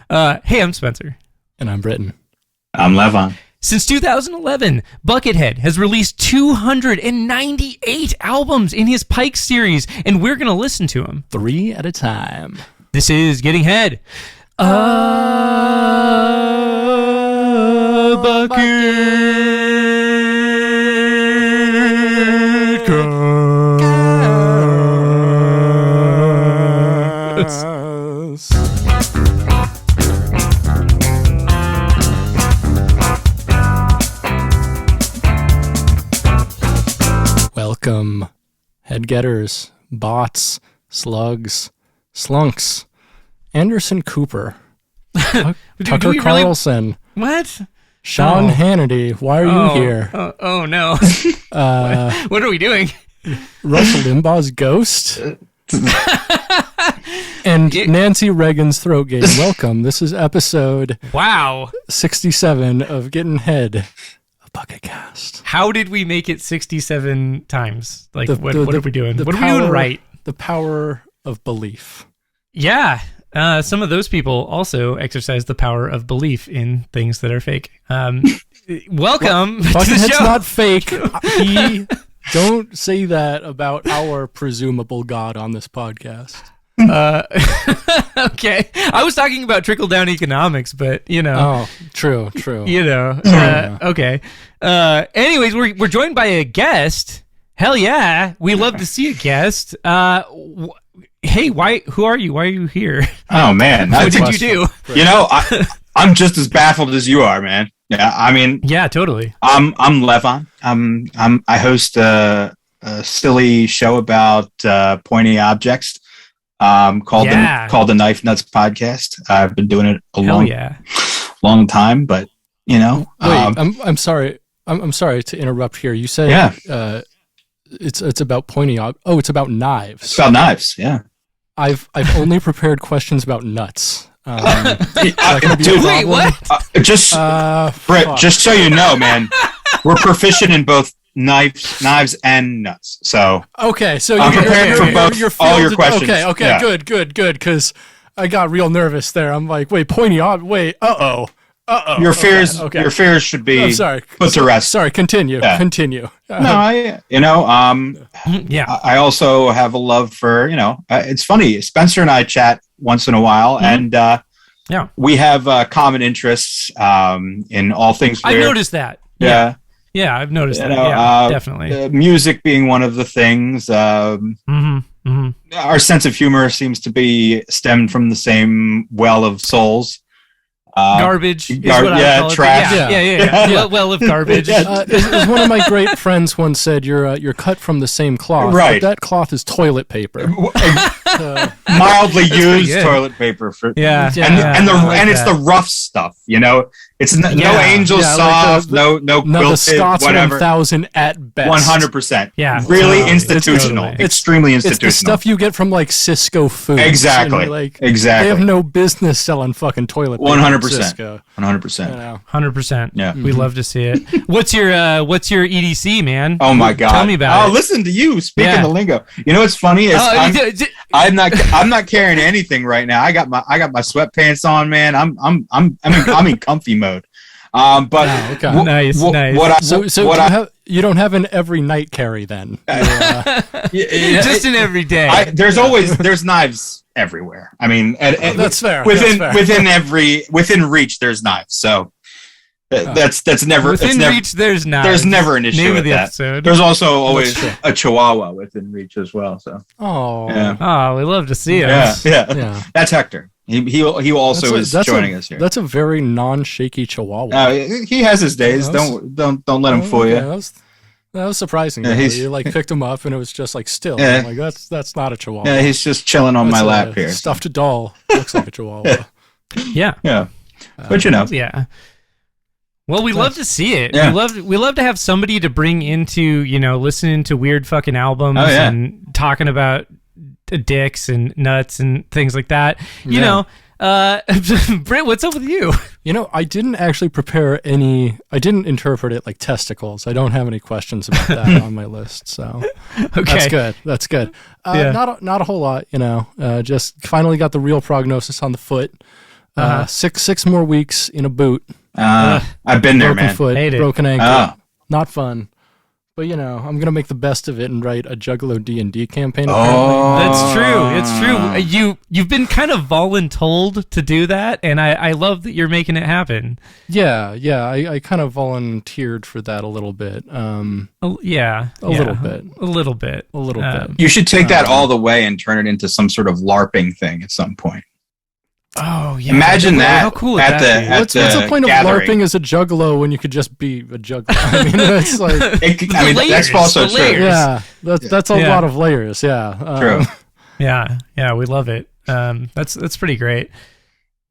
Hey, I'm Spenser. And I'm Britton. I'm Levon. Since 2011, Buckethead has released 298 albums in his Pikes series, and we're going to listen to them 3 at a time. This is Getting Head. Welcome, head-getters, bots, slugs, slunks, Anderson Cooper, Tucker Carlson, What? Sean Hannity. Why are you here? Oh no. What are we doing? Rush Limbaugh's ghost? And Nancy Reagan's throat game. Welcome. This is episode 67 of Getting Head, a Bucketcast. How did we make it 67 times? Like, what are we doing? What are we doing right? The power of belief. Yeah. Some of those people also exercise the power of belief in things that are fake. Welcome to the Buckethead's show. not fake. Don't say that about our presumable God on this podcast. Okay. I was talking about trickle-down economics, but, you know. Oh, true. You know. Okay. Anyways, we're joined by a guest. Hell yeah. We love to see a guest. Hey, who are you? Why are you here? Oh man, What did you do? You know, I'm just as baffled as you are, man. Yeah, I mean, Yeah, totally. I'm Levon. I host a silly show about pointy objects called the Knife Nuts Podcast. I've been doing it a long time, but you know, wait, I'm sorry. I'm sorry to interrupt here. You said it's about pointy it's about knives. It's about knives. Yeah. I've only prepared questions about nuts. Dude, wait, what? Just so you know, man, we're proficient in both knives and nuts. So okay, so I'm prepared for both all your questions. Okay, yeah. Good. Because I got real nervous there. I'm like, wait, pointy wait, uh-oh. Your fears should be put to rest. Sorry, continue. Yeah. Continue. I also have a love for, it's funny. Spenser and I chat once in a while, and we have common interests in all things weird. I've noticed that. Yeah, I've noticed that. Yeah, definitely. Music being one of the things. Our sense of humor seems to be stemmed from the same well of souls. Garbage is what I call it. Trash. Yeah. Well of garbage. As one of my great friends once said, you're cut from the same cloth. Right. But that cloth is toilet paper. Mildly used toilet paper for and it's the rough stuff. It's no Angel Soft, no quilted, the Scots whatever. 1000 at best. 100%. Yeah, really institutional. Extremely institutional. It's the stuff you get from like Cisco Foods. Exactly. They have no business selling fucking toilet paper. 100%. 100%. 100%. Yeah. We love to see it. What's your EDC, man? Oh my God. Tell me about it. Oh, listen to you speaking the lingo. You know what's funny is I'm not carrying anything right now. I got my sweatpants on, man. I'm in comfy mode. Nice. You don't have an every night carry then. Just an every day. There's knives everywhere. I mean, that's fair. Within reach, there's knives. So that's never within reach. There's knives. There's never an issue Name with of the that. episode. There's also always a Chihuahua within reach as well. So we love to see it. Yeah. That's Hector. He also is joining us here. That's a very non-shaky Chihuahua. He has his days. Don't let him fool you. That was surprising. You picked him up and it was just like still. Yeah. I'm like that's not a Chihuahua. Yeah, he's just chilling on my lap here. Stuffed doll looks like a Chihuahua. Yeah. But Yeah. Well, we love to see it. Yeah. We love to have somebody to bring into, listening to weird fucking albums and talking about dicks and nuts and things like that. You know, Britt, what's up with you? I didn't actually prepare any. I didn't interpret it like testicles. I don't have any questions about that on my list. So that's good. Not a whole lot. Just finally got the real prognosis on the foot. 6 more weeks in a boot. I've been there, broken man. Foot, broken ankle. Not fun. But I'm gonna make the best of it and write a Juggalo D&D campaign. That's true. It's true. You've been kind of voluntold to do that, and I love that you're making it happen. Yeah. I kind of volunteered for that a little bit. A little bit. You should take that all the way and turn it into some sort of LARPing thing at some point. Oh yeah! Imagine that. How cool at the what's the point gathering. of LARPing as a Juggalo when you could just be a Juggalo? I mean, it's like that's also true. Yeah, that's a lot of layers. Yeah, true. Yeah, we love it. That's pretty great.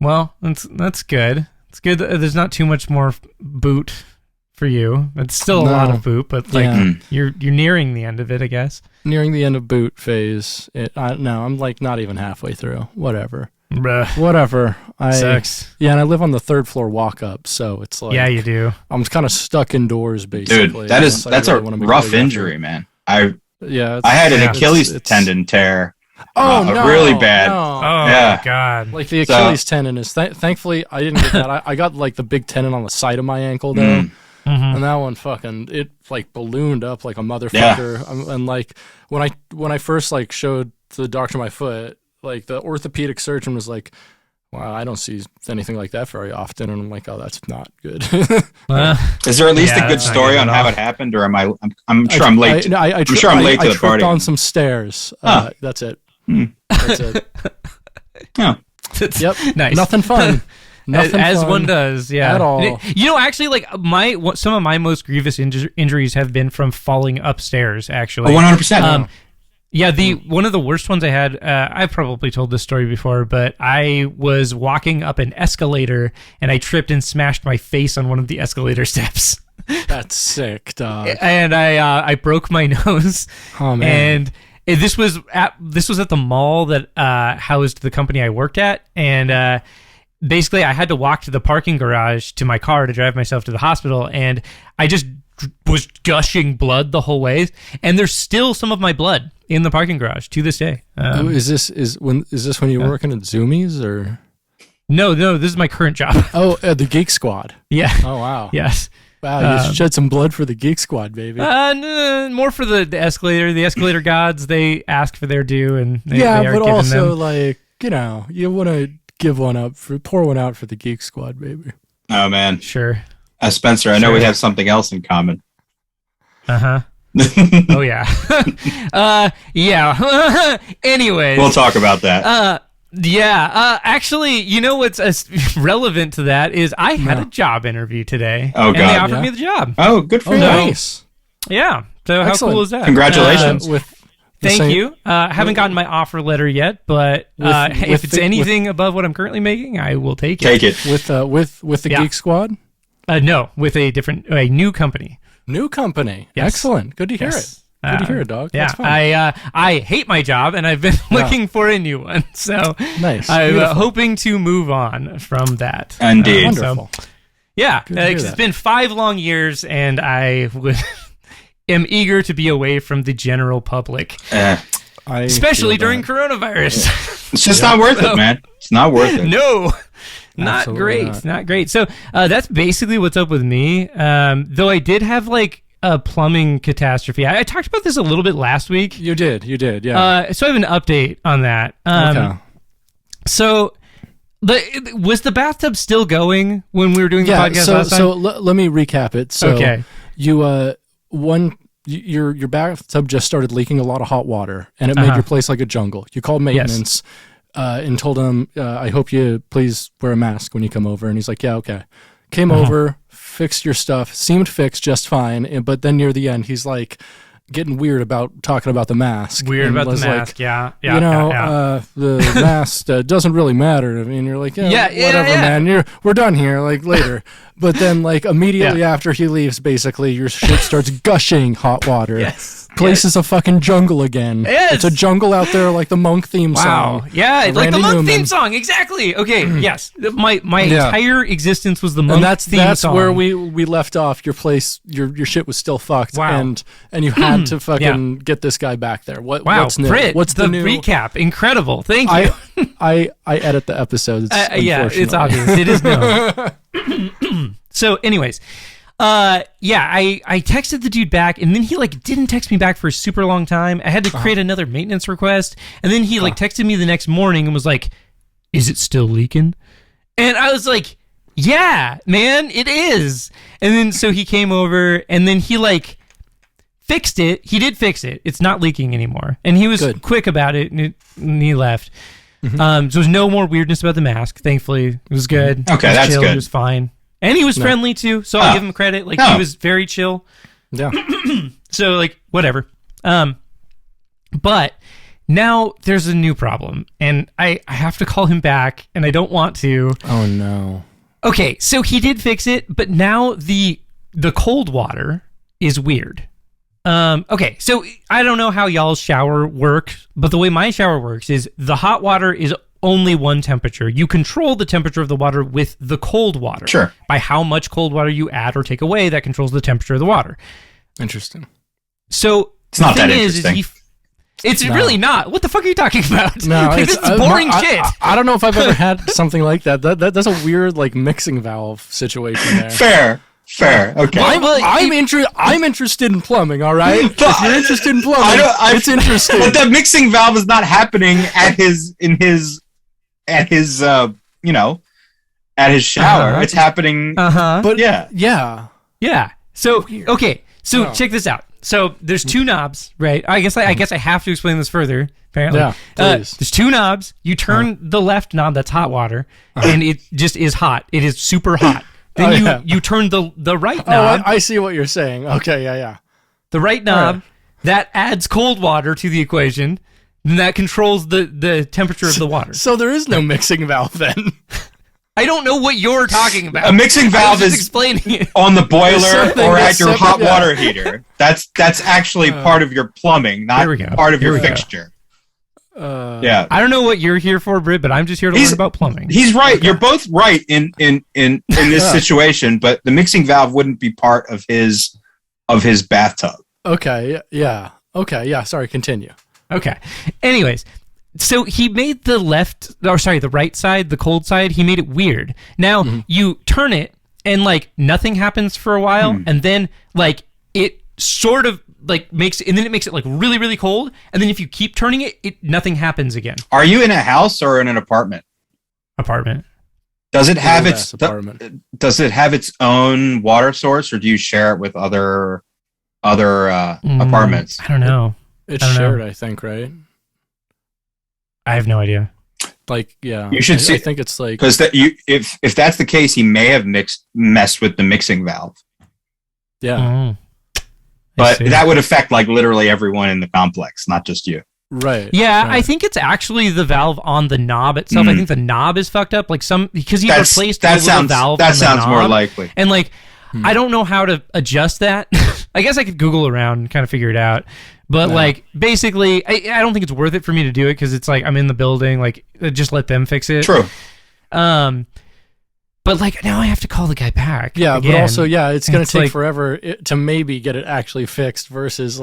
Well, that's good. It's good that there's not too much more boot for you. It's still a lot of boot, but you're nearing the end of it, I guess. Nearing the end of boot phase. I'm like not even halfway through. Whatever. Bruh. Whatever. Sucks. Yeah, and I live on the 3rd floor walk up, so it's like you do. I'm kind of stuck indoors basically. Dude, that's a rough injury, man. I had an Achilles tendon tear. No, really bad. No. Oh my god! Like the Achilles tendon is. Thankfully, I didn't get that. I got like the big tendon on the side of my ankle though, and that one it like ballooned up like a motherfucker. Yeah. And like when I first like showed the doctor my foot. Like the orthopedic surgeon was like, "Wow, I don't see anything like that very often," and I'm like, "Oh, that's not good." Is there at least a good story on how it happened, or am I? I'm sure I'm late. I'm sure I'm late to the party. I tripped on some stairs. That's it. That's it. Oh, yep. Nice. Nothing fun. Nothing as fun one does, yeah. At all. Actually, like some of my most grievous injuries have been from falling upstairs. Actually, 100%. Yeah, one of the worst ones I had, I've probably told this story before, but I was walking up an escalator and I tripped and smashed my face on one of the escalator steps. That's sick, dog. And I broke my nose. Oh man. And this was at the mall that housed the company I worked at, and basically I had to walk to the parking garage to my car to drive myself to the hospital, and I just was gushing blood the whole way, and there's still some of my blood in the parking garage to this day. Is this when you were working at Zoomies or? No, this is my current job. Oh, the Geek Squad. Yeah. Oh wow. Yes. Wow, you shed some blood for the Geek Squad, baby. More for the escalator. The escalator gods, they ask for their due, and they are but giving also them. like you want to pour one out for the Geek Squad, baby. Oh man, sure. Spenser, I know we have something else in common. Oh yeah. Yeah. Anyways, we'll talk about that. Actually, you know what's relevant to that is I had a job interview today. Oh, God. And they offered me the job. Oh, good for you. Nice. Yeah. So Excellent. How cool is that? Congratulations. Thank you. I haven't gotten my offer letter yet, but if it's anything above what I'm currently making, I will take it. Take it. With the Geek Squad? No, with a new company. New company. Yes. Excellent. Good to hear it. Good to hear it, dog. Yeah, That's fun. I hate my job, and I've been looking for a new one. So nice. I'm hoping to move on from that. Indeed. Wonderful. So, it's been 5 long years, and I am eager to be away from the general public, especially during coronavirus. It's just not worth it, man. It's not worth it. No. Not Absolutely great. Not great. So that's basically what's up with me. Though I did have like a plumbing catastrophe. I talked about this a little bit last week. You did, yeah. So I have an update on that. Okay. So was the bathtub still going when we were doing the podcast last time? So let me recap it. So okay. You your bathtub just started leaking a lot of hot water, and it made your place like a jungle. You called maintenance. Yes. And told him, I hope you please wear a mask when you come over. And he's like, yeah, okay. Came over, fixed your stuff, seemed fixed just fine. But then near the end, he's like getting weird about talking about the mask. Weird about the mask, like, the mask doesn't really matter. I mean, you're like, whatever, man. We're done here, like later. But then like immediately after he leaves, basically your shit starts gushing hot water. Yes. place is a fucking jungle again. Yes. It's a jungle out there like the Monk theme song. Yeah, like the Monk theme song. Exactly. Okay, yes. My entire existence was the Monk theme song. That's where we left off. Your place, your shit was still fucked. Wow. And you had to fucking get this guy back there. What's new? Britt, what's the new? recap? Incredible. Thank you. I edit the episodes. Yeah, it's obvious. It is known. So anyways, I texted the dude back, and then he didn't text me back for a super long time. I had to create another maintenance request, and then he texted me the next morning and was like, "Is it still leaking?" And I was like, "Yeah, man, it is." And then so he came over, and then he fixed it. He did fix it. It's not leaking anymore, and he was quick about it, and he left. Mm-hmm. So there's no more weirdness about the mask. Thankfully, it was good. Okay, that's chill. good. It was fine. And he was friendly too, so I'll give him credit. He was very chill. Yeah. So whatever. But now there's a new problem, and I have to call him back, and I don't want to. Oh no. Okay, so he did fix it, but now the cold water is weird. Okay, so I don't know how y'all's shower works, but the way my shower works is the hot water is only one temperature. You control the temperature of the water with the cold water. Sure. By how much cold water you add or take away, that controls the temperature of the water. Interesting. So it's not that interesting. It's really not. What the fuck are you talking about? No, this is boring shit. I don't know if I've ever had something like that. That's a weird mixing valve situation there. Fair. Okay. I'm interested in plumbing. All right. If you're interested in plumbing, it's interesting. But the mixing valve is not happening at his shower. It's happening. But yeah. So okay. So check this out. So there's two knobs, right? I guess I have to explain this further. Apparently, yeah. There's two knobs. You turn the left knob, that's hot water, and it just is hot. It is super hot. Then you turn the right knob. I see what you're saying. Okay, yeah. The right knob that adds cold water to the equation, and that controls the temperature of the water. So there is no mixing valve then. I don't know what you're talking about. A mixing valve is explaining it. On the boiler or at your hot water heater. That's actually part of your plumbing, not part of your fixture. Yeah, I don't know what you're here for, Britt, but I'm just here to learn about plumbing. He's right. Okay. You're both right in this situation, but the mixing valve wouldn't be part of his bathtub. Okay. Yeah. Okay. Yeah. Sorry. Continue. Okay. Anyways, so he made the right side, the cold side. He made it weird. Now you turn it, and nothing happens for a while, and then it sort of makes it really, really cold, and then if you keep turning it, nothing happens again. Are you in a house or in an apartment? Apartment. Does it have its own water source, or do you share it with other apartments? I don't know. It's shared, I think, right? I have no idea. You should see. I think it's because if that's the case, he may have messed with the mixing valve. Yeah. But that would affect literally everyone in the complex, not just you. Right. Yeah, right. I think it's actually the valve on the knob itself. I think the knob is fucked up. Because he replaced the valve. That sounds more likely. And I don't know how to adjust that. I guess I could Google around and kind of figure it out. But basically, I don't think it's worth it for me to do it because it's I'm in the building. Just let them fix it. True. But now I have to call the guy back. Yeah, again. But also, it's going to take forever to maybe get it actually fixed versus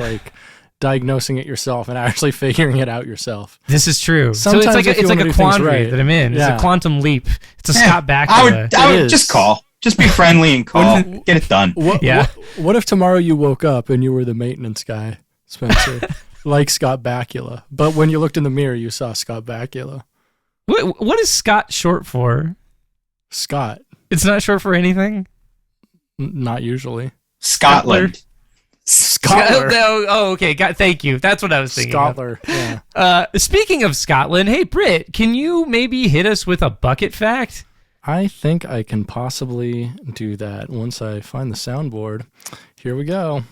diagnosing it yourself and actually figuring it out yourself. This is true. Sometimes so it's like a quandary that I'm in. Yeah. It's a quantum leap. It's a Scott Bakula. I would just call. Just be friendly and call. Get it done. What if tomorrow you woke up and you were the maintenance guy, Spencer, like Scott Bakula, but when you looked in the mirror, you saw Scott Bakula? What is Scott short for? Scott. It's not short for anything? Not usually. Scotland. Scotland. Oh, okay. Thank you. That's what I was thinking. Scotland. Yeah. Speaking of Scotland, hey, Britt, can you maybe hit us with a bucket fact? I think I can possibly do that once I find the soundboard. Here we go.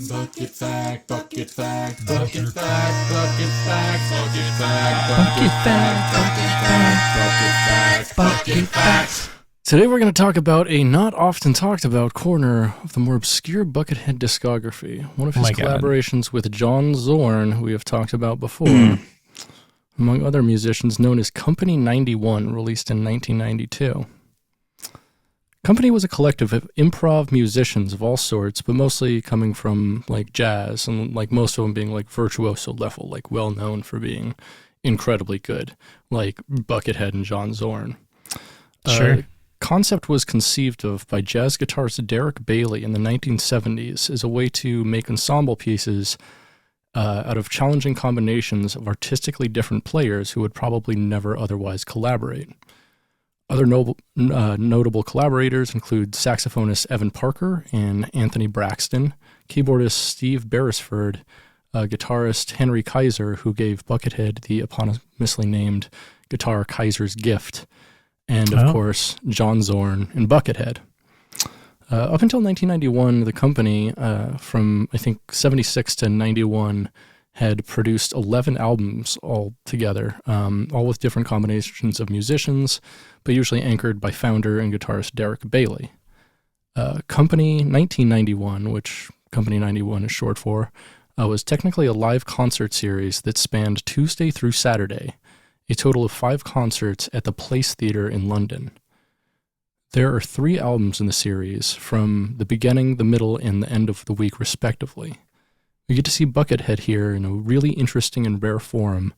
Bucket fact, bucket fact, bucket fact, bucket fact, bucket fact, bucket fact, bucket fact, bucket fact, bucket fact. Today we're going to talk about a not often talked about corner of the more obscure Buckethead discography. One of his collaborations with John Zorn, who we have talked about before, among other musicians, known as Company 91, released in 1992. Company was a collective of improv musicians of all sorts, but mostly coming from like jazz, and like most of them being like virtuoso level, like well known for being incredibly good, like Buckethead and John Zorn. Sure. Concept was conceived of by jazz guitarist Derek Bailey in the 1970s as a way to make ensemble pieces out of challenging combinations of artistically different players who would probably never otherwise collaborate. Other notable collaborators include saxophonist Evan Parker and Anthony Braxton, keyboardist Steve Beresford, guitarist Henry Kaiser, who gave Buckethead the eponymously named guitar Kaiser's Gift, and, of course, John Zorn and Buckethead. Up until 1991, the company, from, I think, 76 to 91, had produced 11 albums altogether, all with different combinations of musicians, but usually anchored by founder and guitarist Derek Bailey. Company 1991, which Company 91 is short for, was technically a live concert series that spanned Tuesday through Saturday, a total of 5 concerts at the Place Theatre in London. There are 3 albums in the series, from the beginning, the middle, and the end of the week, respectively. We get to see Buckethead here in a really interesting and rare form,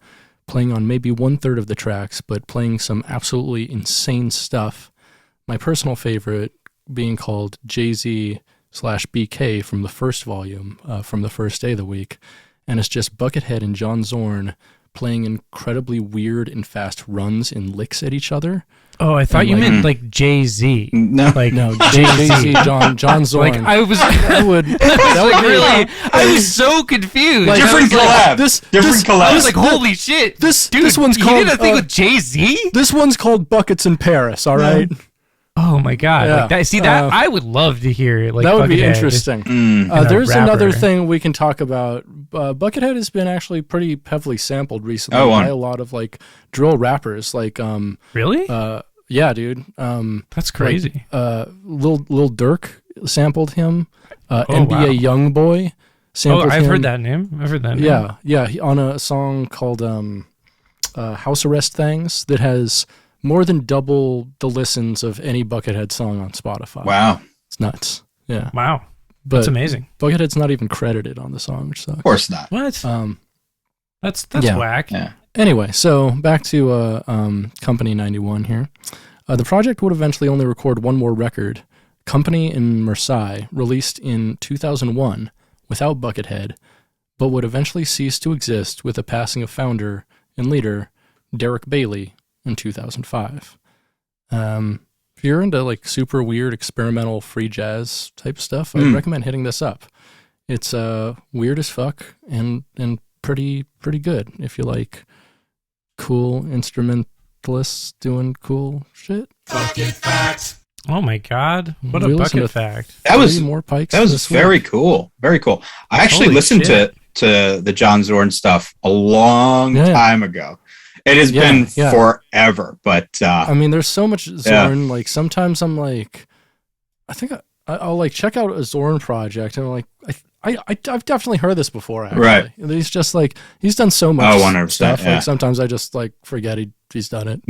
playing on maybe 1/3 of the tracks, but playing some absolutely insane stuff. My personal favorite being called Jay-Z/BK from the first volume, from the first day of the week, and it's just Buckethead and John Zorn playing incredibly weird and fast runs and licks at each other. Oh, I thought you meant like Jay-Z. No, Jay-Z, John Zorn. Like I was, that would really. I was so confused. Like, different collab. Different collab. I was like, holy shit! This one's called. You did a thing with Jay-Z. This one's called Buckets in Paris. All right. Oh my god! Yeah. Like that, see that I would love to hear. Like that would be Buckethead interesting. There's another thing we can talk about. Buckethead has been actually pretty heavily sampled recently by a lot of like drill rappers. Like really? Yeah, dude. That's crazy. Like, Lil Durk sampled him. NBA Youngboy sampled him. I've heard that name. Yeah. On a song called House Arrest Things that has more than double the listens of any Buckethead song on Spotify. Wow. It's nuts. Yeah. Wow. But that's amazing. Buckethead's not even credited on the song, which sucks. Of course not. What? That's whack. Yeah. Anyway, so back to Company 91 here. The project would eventually only record one more record, Company in Marseille, released in 2001 without Buckethead, but would eventually cease to exist with the passing of founder and leader Derek Bailey in 2005. If you're into like super weird experimental free jazz type stuff, I'd recommend hitting this up. It's weird as fuck and pretty good if you like cool instrumentalists doing cool shit. Bucket fact. Oh my god! What a bucket fact! That was more Pikes. That was very cool. Very cool. I actually listened to the John Zorn stuff a long time ago. It has been forever, but I mean, there's so much Zorn. Like sometimes I'm like, I think I'll like check out a Zorn project, and I'm like, I've definitely heard this before. Actually. Right? He's just like he's done so much 100%, stuff. Like sometimes I just like forget he's done it.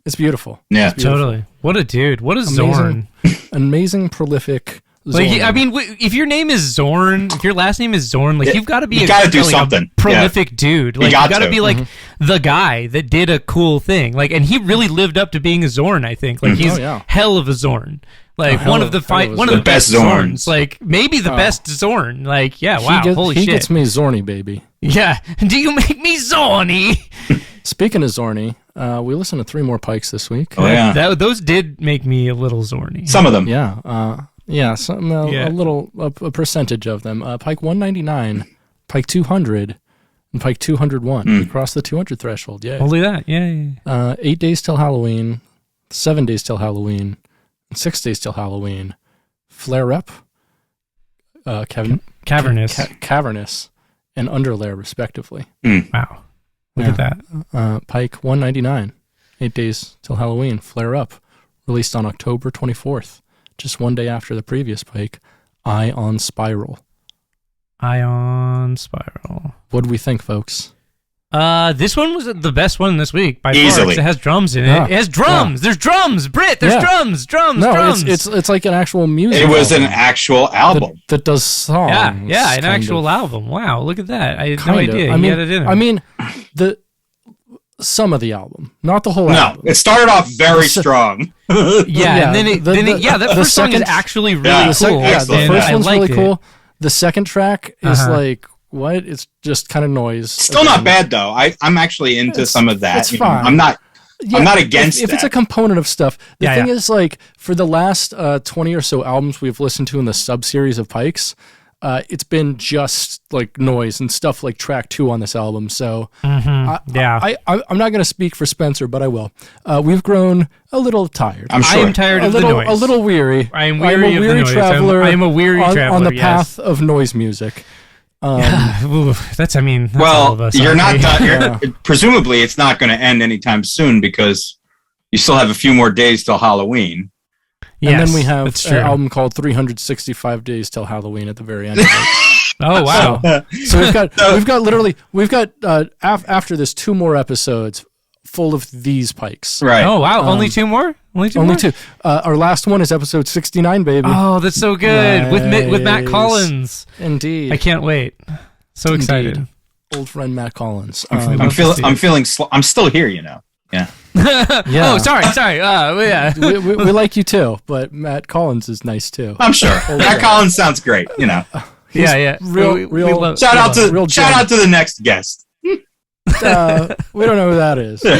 It's beautiful. Yeah, it's beautiful. Totally. What a dude. What a Zorn. Amazing, prolific. Zorn. Like, I mean, if your name is Zorn, if your last name is Zorn, like you've got to be something. A prolific dude. Like you got to be like the guy that did a cool thing. Like, and he really lived up to being a Zorn. I think. Like he's hell of a Zorn. Like one of the best Zorns. Like maybe the best Zorn. Like holy shit. He gets me Zorny, baby. Yeah. Do you make me Zorny? Speaking of Zorny, we listened to 3 more Pikes this week. Oh yeah, those did make me a little Zorny. Some of them. Yeah. A percentage of them. Pike 199, Pike 200, and Pike 201. We crossed the 200 threshold. Yeah. Only that. Yeah. 8 Days Till Halloween, 7 Days Till Halloween, and 6 Days Till Halloween. Flare Up, Cavernous, and Underlair, respectively. Wow. Look at that. Pike 199, 8 Days Till Halloween, Flare Up, released on October 24th, just one day after the previous Pike, Eye on Spiral. Eye on Spiral. What do we think, folks? This one was the best one this week by far. Easily. It has drums in it. Yeah. It has drums. Yeah. There's drums. Britt, there's drums. No, drums. it's like an actual music. It was an actual album that does songs. Yeah, an actual album. Wow, look at that. I had no idea. I mean, some of the album, not the whole album. No, it started off very strong. And then that first song is actually really cool. The first one's really cool. It. The second track is like, what? It's just kind of noise. Still not bad though. I'm actually into some of that. It's fine. I'm not against if that. it's a component of stuff. The thing is, like, for the last 20 or so albums we've listened to in the sub-series of Pikes, it's been just like noise and stuff like track 2 on this album. So I'm not going to speak for Spenser, but I will. We've grown a little tired. I'm sure. I am tired of the noise. A little weary. I am weary of the noise. Traveler. I am a weary traveler on the path of noise music. That's all of us. You're not done. Presumably, it's not going to end anytime soon because you still have a few more days till Halloween. And then we have an album called 365 Days Till Halloween at the very end of it. Oh, wow. So we've got after this 2 more episodes full of these Pikes. Right. Oh, wow. Only 2 more? Only two. Our last one is episode 69, baby. Oh, that's so good. Nice. With Matt Collins. Indeed. I can't wait. So excited. Indeed. Old friend Matt Collins. I'm still here, you know. Yeah. Oh, sorry. We like you too, but Matt Collins is nice too. I'm sure. Matt Collins sounds great, you know. Real shout out to the next guest. We don't know who that is. We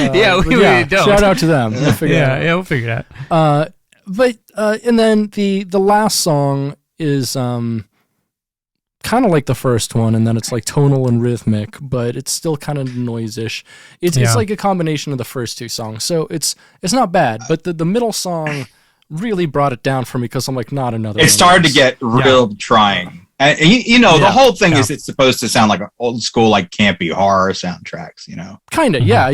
don't. Shout out to them. We'll figure it out. And then the last song is kind of like the first one, and then it's like tonal and rhythmic, but it's still kind of noise-ish. It's like a combination of the first 2 songs, so it's not bad. But the middle song really brought it down for me because I'm like, not another. It started to get real trying. And the whole thing is it's supposed to sound like an old school, like campy horror soundtracks, you know? Kind of, yeah.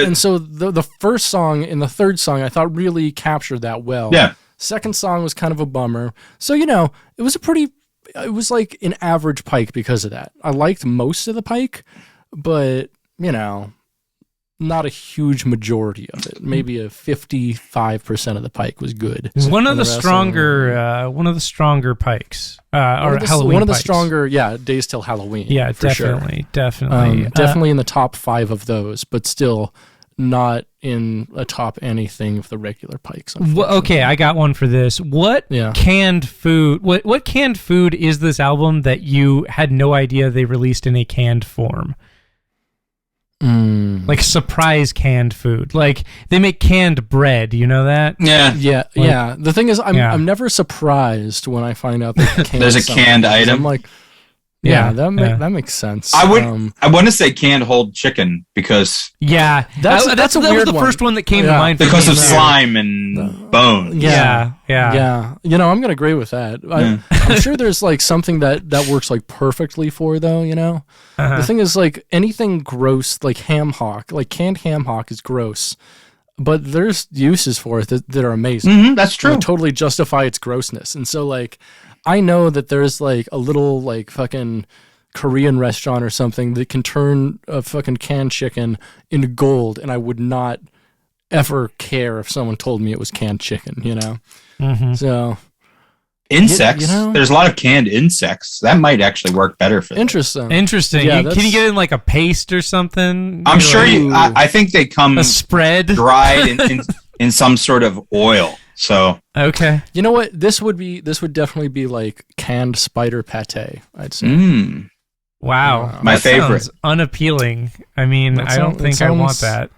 And so the first song and the third song I thought really captured that well. Yeah. Second song was kind of a bummer. So, it was like an average Pike because of that. I liked most of the Pike, but, not a huge majority of it. Maybe a 55% of the Pike was good. One of the stronger Pikes. Halloween Pikes. Stronger, Days Till Halloween. Yeah, definitely. Definitely in the top 5 of those, but still not in a top anything of the regular Pikes. Okay, I got one for this. What canned food is this album that you had no idea they released in a canned form? Like surprise canned food. Like they make canned bread, you know that? Yeah. The thing is, I'm never surprised when I find out that there's a canned item. I'm like, that makes sense. I want to say canned whole chicken because that was the first one that came to mind because of slime and bones. Yeah. I'm gonna agree with that. I'm sure there's like something that works like perfectly for though. The thing is, like, anything gross, like ham hock, like canned ham hock is gross. But there's uses for it that are amazing. That's true. That totally justify its grossness. And so, like, I know that there's, like, a little, like, fucking Korean restaurant or something that can turn a fucking canned chicken into gold, and I would not ever care if someone told me it was canned chicken, So... Insects. There's a lot of canned insects. That might actually work better for them. Interesting. Yeah, can you get in like a paste or something? I'm sure I think they come a spread dried in some sort of oil. So okay. You know what? This would definitely be like canned spider pate, I'd say. Wow. My favorite. Sounds unappealing. I mean, I don't think I want that.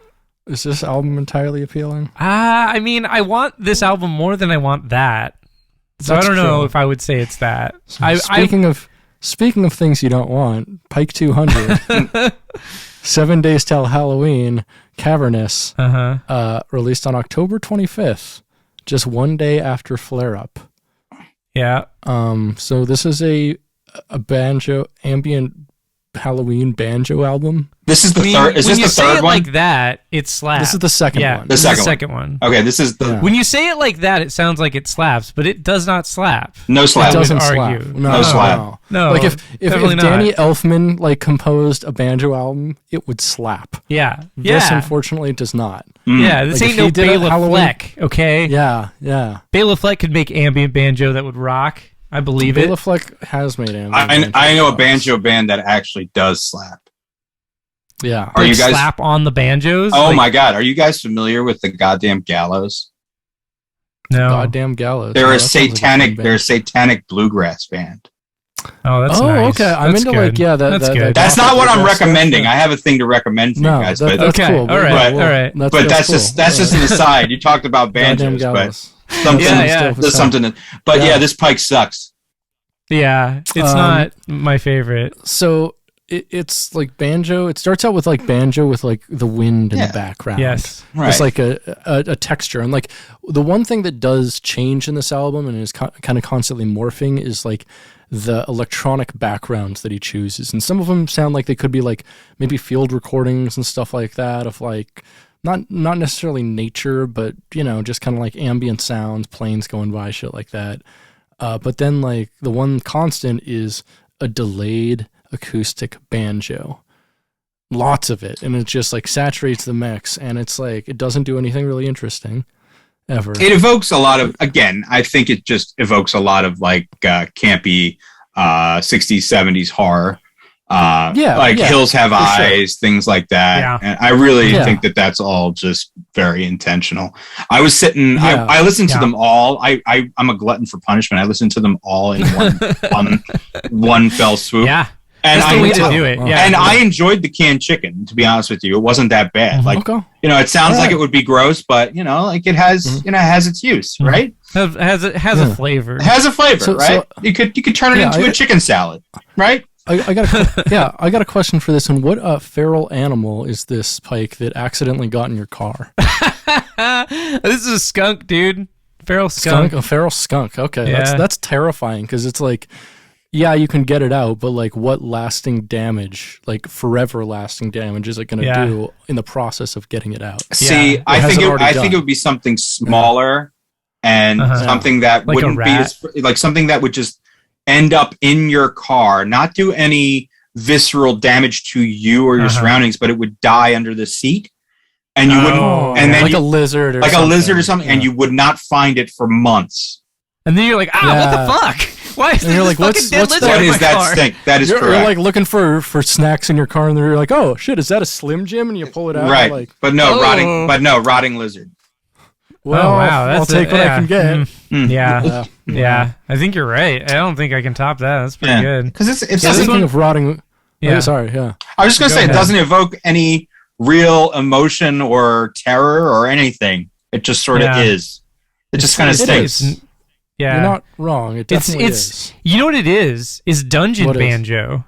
Is this album entirely appealing? I mean, I want this album more than I want that. So I don't know if I would say it's that. So speaking of things you don't want, Pike 200, 7 Days Till Halloween, Cavernous, released on October 25th, just one day after Flare Up. Yeah. So this is a banjo ambient Halloween banjo album. This is the third. Is this the third one? Like that, it slaps. This is the second one. The second one. Okay, this is the. When you say it like that, it sounds like it slaps, but it does not slap. No slap. It doesn't slap. No slap. No. Like if Danny Elfman like composed a banjo album, it would slap. Yeah. This unfortunately does not. Yeah, this ain't no Bela Fleck. Okay. Yeah. Bela Fleck could make ambient banjo that would rock. I believe it. Bela Fleck has made ambient. I know a banjo band that actually does slap. Yeah. Are you guys slap on the banjos? Oh my God! Are you guys familiar with the Goddamn Gallows? No. Goddamn Gallows. They're a satanic bluegrass band. Oh, that's nice. Okay. I'm into good. that's good. That's not what I'm recommending. I have a thing to recommend for you guys. That's okay. Cool. All right. But that's just an aside. You talked about banjos, but there's something. But this Pike sucks. Yeah, it's not my favorite. So it's like banjo. It starts out with like banjo with like the wind in the background. Yes, right. It's like a texture, and like the one thing that does change in this album and is kind of constantly morphing is like the electronic backgrounds that he chooses, and some of them sound like they could be like maybe field recordings and stuff like that of like not necessarily nature, but just kind of like ambient sounds, planes going by, shit like that. But then like the one constant is a delayed acoustic banjo, lots of it, and it just like saturates the mix, and it's like it doesn't do anything really interesting ever. It evokes a lot of, again, I think it just evokes a lot of like campy 60s 70s horror, Hills Have Eyes, things like that. And I really think that that's all just very intentional. I was sitting, I listened to them all. I'm a glutton for punishment. I listened to them all in one fell swoop. Yeah. And that's the way to do it. Yeah. And I enjoyed the canned chicken, to be honest with you. It wasn't that bad. Like, it sounds like it would be gross, but like it has, has its use, right? Has a flavor. It has a flavor, right? So, you could turn it into a chicken salad, right? I got a question for this one. What feral animal is this, Pike, that accidentally got in your car? This is a skunk, dude. Feral skunk. A feral skunk. Okay, that's terrifying because it's like, you can get it out, but like, what lasting damage, like forever lasting damage, is it going to do in the process of getting it out? See, I think it would be something smaller and something that like wouldn't be like something that would just end up in your car, not do any visceral damage to you or your surroundings, but it would die under the seat, and you wouldn't, and then like a lizard or something, and you would not find it for months. And then you're like, what the fuck? Why is there like what's dead lizard what in is my that car? stink? That is correct. You're like looking for snacks in your car, and you're like, oh shit, is that a Slim Jim? And you pull it out, right? Like, rotting lizard. Well, I'll take what I can get. Yeah. I think you're right. I don't think I can top that. That's pretty good. Because it's speaking of rotting. Yeah. Sorry. Yeah. I was just gonna say it doesn't evoke any real emotion or terror or anything. It just sort of is. It just kind of stinks. Yeah, you're not wrong. It definitely is. You know what it is? Is dungeon banjo.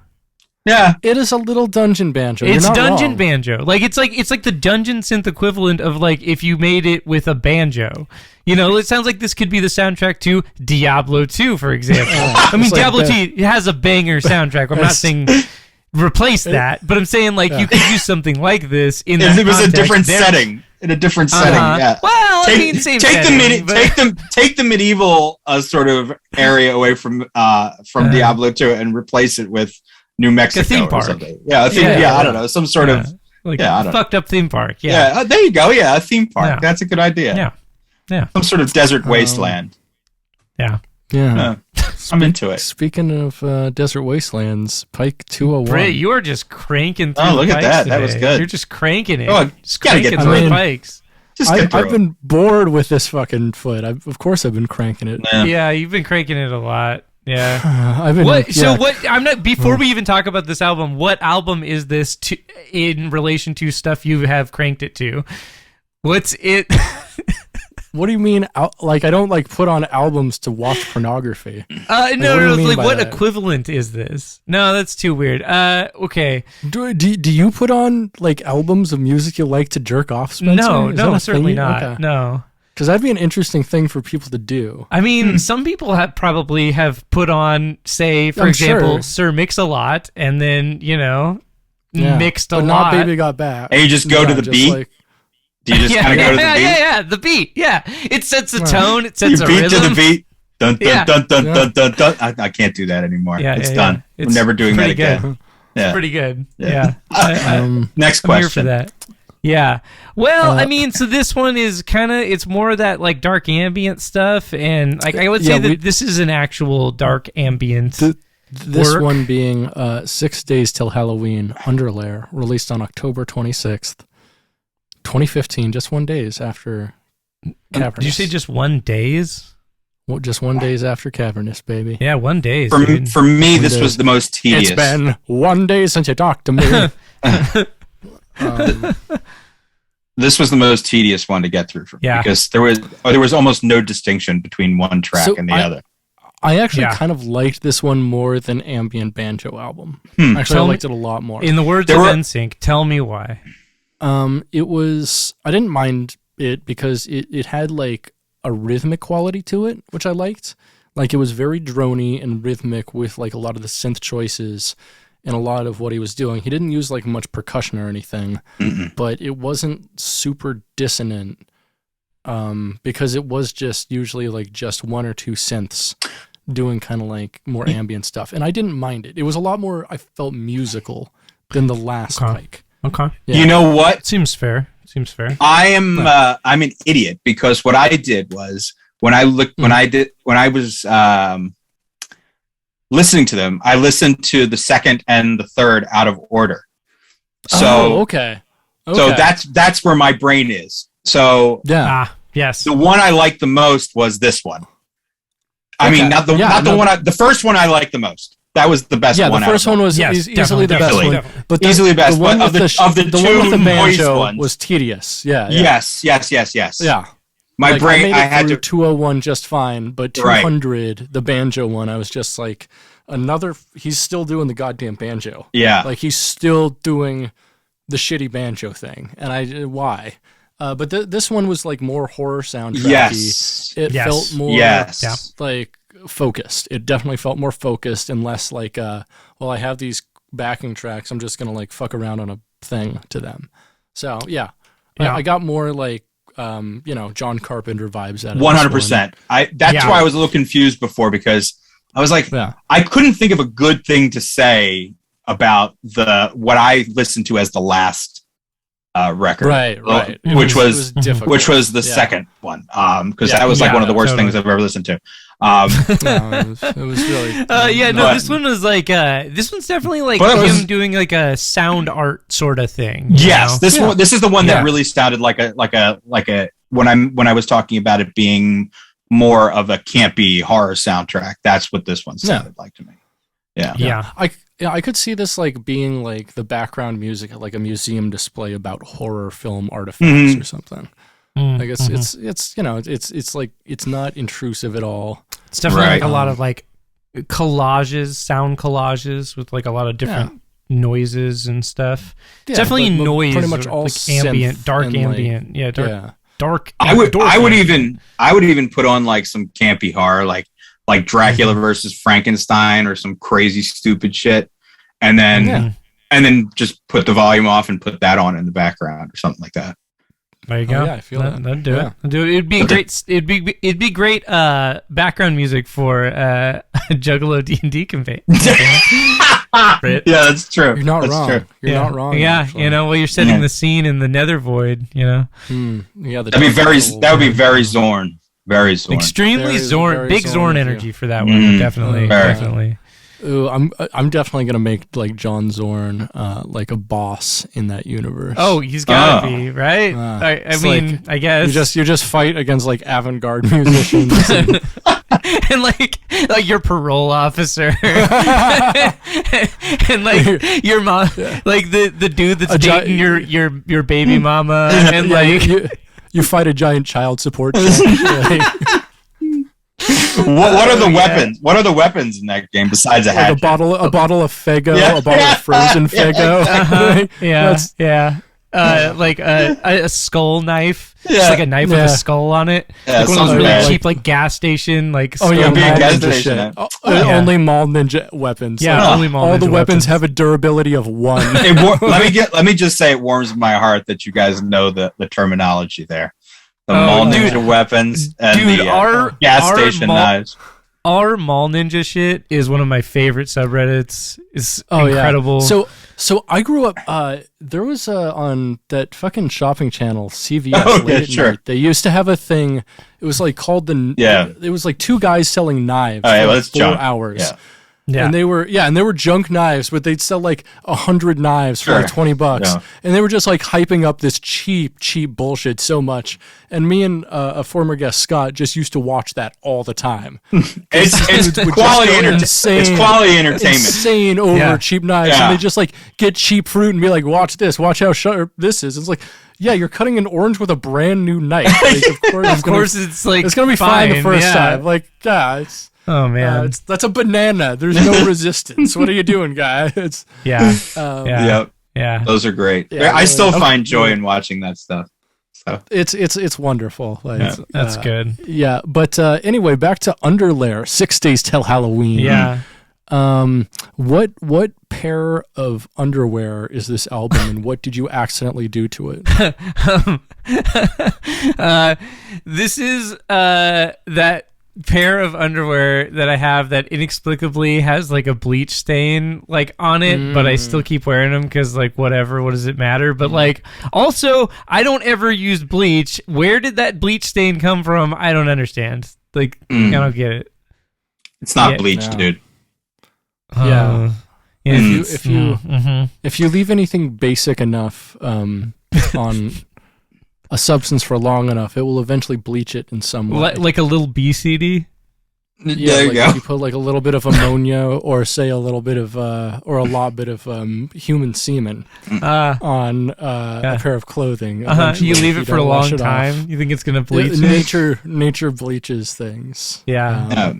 Yeah, it is a little dungeon banjo. It's dungeon banjo. Like it's like the dungeon synth equivalent of like if you made it with a banjo. It sounds like this could be the soundtrack to Diablo 2, for example. I mean, Diablo 2 has a banger soundtrack. I'm not saying replace that, but I'm saying like you could use something like this in that it was a different setting. In a different setting, yeah. Well, same setting. Take the medieval sort of area away from Diablo 2 and replace it with New Mexico, a theme park. Or something. Yeah, I don't know, some sort of fucked up theme park. Yeah, there you go. Yeah, a theme park. Yeah. That's a good idea. Yeah. Some sort of desert wasteland. Yeah. I'm into it. Speaking of desert wastelands, Pike 201. Britt, you are just cranking through look at that. Today. That was good. You're just cranking it. Oh, just cranking through Pikes. I've been bored with this fucking foot. Of course I've been cranking it. Yeah, you've been cranking it a lot. Yeah. I've been. So what? I'm not. Before we even talk about this album, what album is this in relation to stuff you have cranked it to? What's it? What do you mean? Like I don't like put on albums to watch pornography. No. Like what equivalent is this? No, that's too weird. Okay. Do you put on like albums of music you like to jerk off, Spenser? No, certainly not. Okay. No. Because that'd be an interesting thing for people to do. I mean, some people probably have put on, say, for example, Sir Mix-a-Lot, and then, mixed a lot. But not Baby Got Back. And you just go to the beat? Do you just kind of go to the beat? Yeah, the beat. Yeah. It sets a tone. It sets a rhythm. You beat to the beat. Dun, dun, dun, dun, dun, dun, dun. I can't do that anymore. It's done. We're never doing that again. It's pretty good. Yeah. Next question. I'm here for that. Yeah. Well, I mean, so this one is it's more of that like dark ambient stuff, and like I would say that this is an actual dark ambient. This one being 6 Days Till Halloween, Underlair, released on October 26th, 2015, just 1 days after Cavernous. Did you say just 1 days? Well, just 1 days after Cavernous, baby. Yeah, 1 day. For me, this was the most tedious. It's been 1 day since you talked to me. This was the most tedious one to get through for me because there was almost no distinction between one track and the other. I actually kind of liked this one more than Ambient Banjo album. Actually, I liked it a lot more. In the words of NSYNC, tell me why. I didn't mind it because it had like a rhythmic quality to it, which I liked. Like it was very droney and rhythmic with like a lot of the synth choices and a lot of what he was doing. He didn't use like much percussion or anything, but it wasn't super dissonant because it was just usually like just one or two synths doing kind of like more ambient stuff. And I didn't mind it. It was a lot more, I felt, musical than the last Pike. Okay. Yeah. You know what? Seems fair. I'm an idiot because what I did was when I was listening to them, I listened to the second and the third out of order. So okay. So that's where my brain is. So yes. The one I liked the most was this one. I mean, the first one I liked the most. That was the best one. Yeah, the first one was easily the best one. But easily the best. The one of the one with the banjo ones was tedious. Yeah. Yes. Yeah. My brain, I had to 201 just fine, but 200, the banjo one, I was just like he's still doing the goddamn banjo. Yeah. Like he's still doing the shitty banjo thing. And why? But this one was like more horror soundtracky. Yes. It felt more like focused. It definitely felt more focused and less like, I have these backing tracks. I'm just going to like fuck around on a thing to them. So yeah. I got more like, John Carpenter vibes out of 100%. That's why I was a little confused before because I was like, I couldn't think of a good thing to say about what I listened to as the last record, right, which was the second one, because that was like one of the worst things I've ever listened to. It was really this one was like this one's definitely like him doing like a sound art sort of thing. Yes, this is the one that really sounded like a when I was talking about it being more of a campy horror soundtrack. That's what this one sounded like to me. Yeah. I could see this like being like the background music at like a museum display about horror film artifacts or something. I guess it's like it's not intrusive at all. It's definitely like a lot of like sound collages with like a lot of different noises and stuff. Yeah, definitely noise, pretty much all like ambient, dark ambient. Dark. I would even put on like some campy horror, like Dracula versus Frankenstein or some crazy stupid shit, and then just put the volume off and put that on in the background or something like that. There you go. I feel that. That'd do it. It'd be great. It'd be great background music for a Juggalo D&D campaign. Yeah, that's true. You're not wrong. True. You're not wrong. Yeah, actually. While you're setting the scene in the Nether Void, Yeah, that would be very Zorn. Very Zorn. Extremely Zorn. Very big Zorn energy for that one. Definitely. Ooh, I'm definitely gonna make like John Zorn like a boss in that universe. Oh, he's gotta be right. I mean, like, I guess you just fight against like avant-garde musicians and like your parole officer and like your mom, like the dude that's dating your baby mama, and like you fight a giant child support check. What are the weapons? What are the weapons in that game besides a hatchet? A bottle of Faygo, a bottle of frozen Faygo. like a skull knife. Yeah. Just like a knife with a skull on it. Yeah, like one of those really cheap like gas station like. Oh yeah, gas station. Only mall ninja weapons. Yeah, only mall. All the weapons have a durability of 1. Let me just say, it warms my heart that you guys know the terminology there. The mall ninja weapons and the gas station knives. Our mall ninja shit is one of my favorite subreddits. It's incredible. Yeah. So I grew up. There was on that fucking shopping channel CVS late at night. They used to have a thing. It was like called It was like 2 guys selling knives for like 4 hours. Yeah. Yeah. And they were junk knives, but they'd sell like 100 knives for like $20. Yeah. And they were just like hyping up this cheap bullshit so much. And me and a former guest, Scott, just used to watch that all the time. It's quality entertainment. It's quality entertainment. Insane over cheap knives. Yeah. And they just like get cheap fruit and be like, watch this, watch how sharp this is. It's like, yeah, you're cutting an orange with a brand new knife. Like, of course it's like it's gonna be fine the first time. Like, it's oh man, that's a banana. There's no resistance. What are you doing, guy? It's yeah. Those are great. Yeah, I still find joy in watching that stuff. So it's wonderful. Like, that's good. Yeah, but anyway, back to Underlair. 6 Days Till Halloween. Yeah. What pair of underwear is this album, and what did you accidentally do to it? This is that pair of underwear that I have that inexplicably has like a bleach stain like on it, but I still keep wearing them because like whatever, what does it matter? But like also I don't ever use bleach. Where did that bleach stain come from? I don't understand. Like I don't get it. It's not bleach, dude. If you leave anything basic enough on a substance for long enough, it will eventually bleach it in some way. Like a little BCD? Yeah, there you go. You put like a little bit of ammonia, or say a little bit of, or a lot bit of human semen on a pair of clothing. You leave it for a long time. You think it's gonna bleach? Nature bleaches things. Yeah.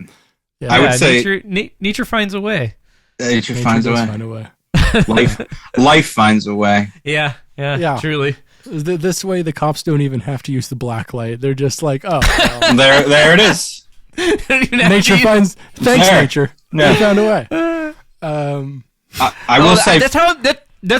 I would say nature finds a way. Nature finds a way. Life finds a way. Yeah. Truly. This way, the cops don't even have to use the black light. They're just like, oh, well. there it is. Nature finds. Thanks, nature. Yeah. They found a way. I will say that's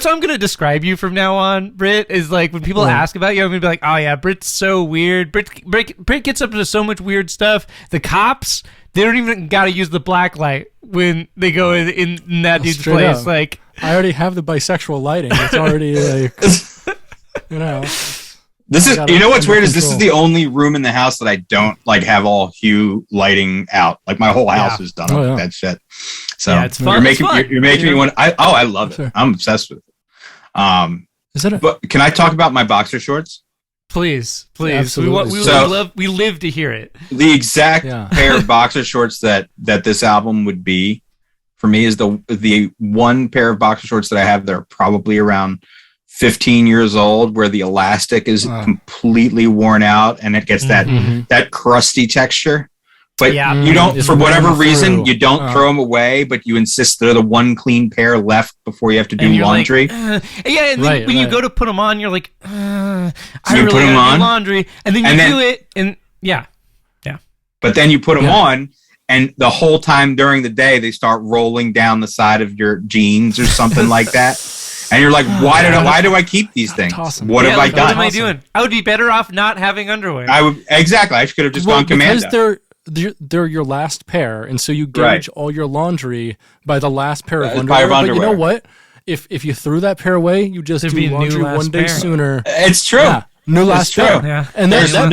how I'm gonna describe you from now on, Britt. Is like when people ask about you, I'm gonna be like, oh yeah, Britt's so weird. Britt gets up to so much weird stuff. The cops, they don't even gotta use the black light when they go in that dude's place. Up. Like, I already have the bisexual lighting. It's already like. This is what's weird is this is the only room in the house that I don't like have all hue lighting out. Like my whole house is done with that shit. So it's fun. You're making me want. I love it. Sure. I'm obsessed with it. Is it? But can I talk about my boxer shorts? Please. Absolutely. We live to hear it. The exact pair of boxer shorts that this album would be for me is the one pair of boxer shorts that I have that are probably around 15 years old, where the elastic is completely worn out and it gets that crusty texture. But you don't, for whatever reason, you don't throw them away, but you insist they're the one clean pair left before you have to do laundry. Like, when you go to put them on, you're like, I really put them on laundry, and then you do it, and yeah. But then you put them on, and the whole time during the day, they start rolling down the side of your jeans or something like that. And you're like, why do I keep these things? Awesome. What have I done? What am I doing? I would be better off not having underwear. Exactly. I could have just gone commando. Because they're your last pair, and so you gauge all your laundry by the last pair of underwear. But you know what? If you threw that pair away, you just do laundry one day sooner. It's true. Yeah, new last pair. Yeah. And that